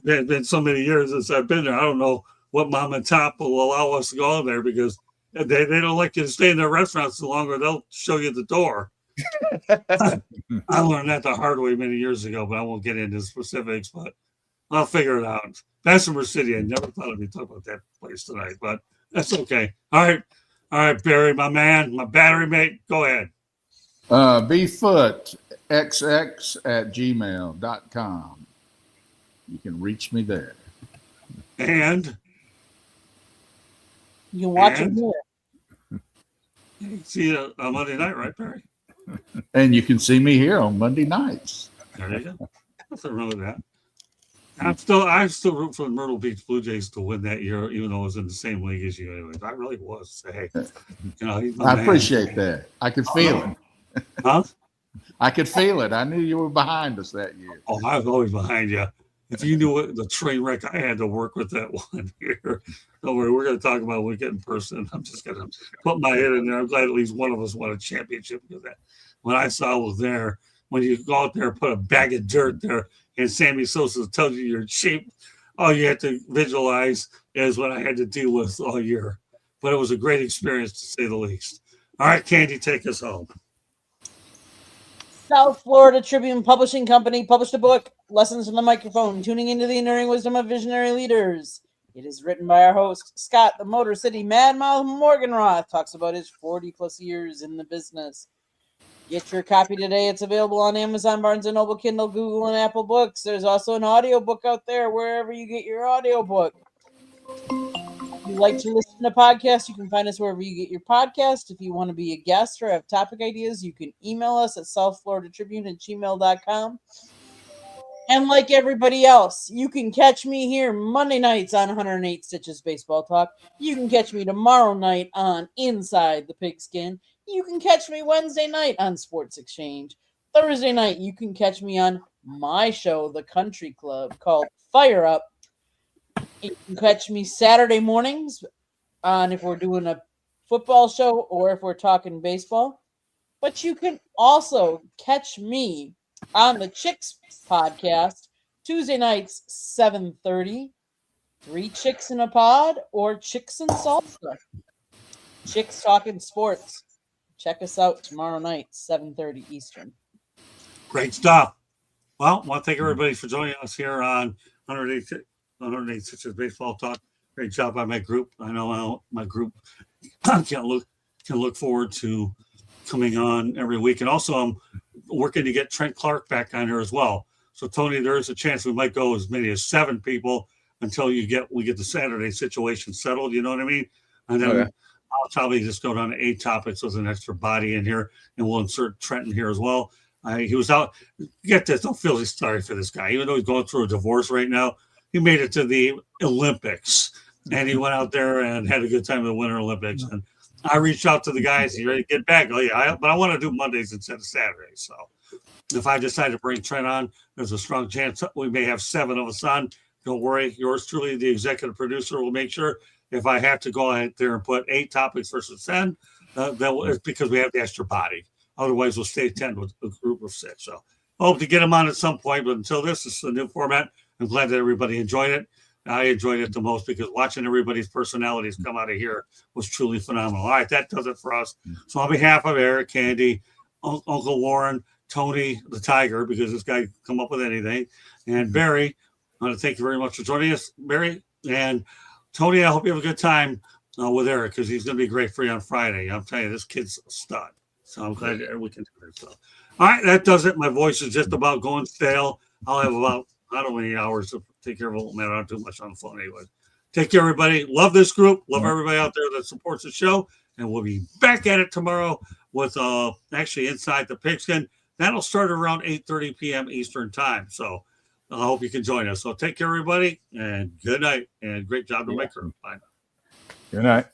It's been so many years since I've been there. I don't know what mom and pop will allow us to go there because they don't like you to stay in their restaurants so long or they'll show you the door. I learned that the hard way many years ago, but I won't get into specifics, but I'll figure it out. Bessemer City, I never thought I'd be talking about that place tonight, but that's okay. All right, Barry, my man, my battery mate, go ahead. bfootxx@gmail.com. You can reach me there. And you can watch it here. You can see it on Monday night, right, Barry? And you can see me here on Monday nights. There you go. Nothing wrong with that. I still root for the Myrtle Beach Blue Jays to win that year, even though I was in the same league as you. Anyways, I really was. Hey, he's my I man. Appreciate that. I could feel it. Huh? I could feel it. I knew you were behind us that year. Oh, I was always behind you. If you knew what the train wreck I had to work with that one year, don't worry. We're going to talk about when we get in person. I'm just going to put my head in there. I'm glad at least one of us won a championship because that when I saw was there, when you go out there and put a bag of dirt there and Sammy Sosa tells you you're cheap, all you have to visualize is what I had to deal with all year. But it was a great experience to say the least. All right, Candy, take us home. South Florida Tribune Publishing Company published a book, Lessons from the Microphone, Tuning into the Enduring Wisdom of Visionary Leaders. It is written by our host, Scott, the Motor City Madmouth Morganroth, talks about his 40-plus years in the business. Get your copy today. It's available on Amazon, Barnes & Noble, Kindle, Google, and Apple Books. There's also an audiobook out there wherever you get your audiobook. If you like to listen to podcasts, you can find us wherever you get your podcast. If you want to be a guest or have topic ideas, you can email us at southfloridatribune@gmail.com. And like everybody else, you can catch me here Monday nights on 108 Stitches Baseball Talk. You can catch me tomorrow night on Inside the Pigskin. You can catch me Wednesday night on Sports Exchange. Thursday night, you can catch me on my show, The Country Club, called Fire Up. You can catch me Saturday mornings on if we're doing a football show or if we're talking baseball. But you can also catch me on the Chicks podcast Tuesday nights 7:30. 3 Chicks in a Pod or Chicks and Salsa. Chicks Talking Sports. Check us out tomorrow night 7:30 Eastern. Great stuff. Well, I want to thank everybody for joining us here on 108 Stitches Baseball Talk. Great job by my group. I know my group can look forward to coming on every week. And also, I'm working to get Trent Clark back on here as well. So, Tony, there is a chance we might go as many as 7 people until we get the Saturday situation settled. You know what I mean? And then I'll probably just go down to 8 topics with an extra body in here, and we'll insert Trent in here as well. He was out. Get this. Don't feel sorry for this guy. Even though he's going through a divorce right now, he made it to the Olympics, and he went out there and had a good time at the Winter Olympics. And I reached out to the guys. You ready to get back? Oh, yeah. But I want to do Mondays instead of Saturdays. So if I decide to bring Trent on, there's a strong chance we may have 7 of us on. Don't worry. Yours truly, the executive producer, will make sure if I have to go out there and put 8 topics versus 10, it's because we have the extra body. Otherwise, we'll stay 10 with a group of 6. So I hope to get them on at some point. But until this is the new format, I'm glad that everybody enjoyed it. I enjoyed it the most because watching everybody's personalities come out of here was truly phenomenal. All right, that does it for us. So on behalf of Eric, Candy, Uncle Warren, Tony, the Tiger, because this guy can come up with anything, and Barry, I want to thank you very much for joining us, Barry. And Tony, I hope you have a good time with Eric because he's going to be great for you on Friday. I'm telling you, this kid's a stud. So I'm glad that we can do this. So, all right, that does it. My voice is just about going stale. I'll have about, I don't know how many hours to take care of it. Man, I don't do much on the phone anyway. Take care, everybody. Love this group. Love everybody out there that supports the show. And we'll be back at it tomorrow with actually Inside the Pigskin. That'll start around 8:30 p.m. Eastern time. So I hope you can join us. So take care, everybody, and good night. And great job to my crew. Bye. Good night.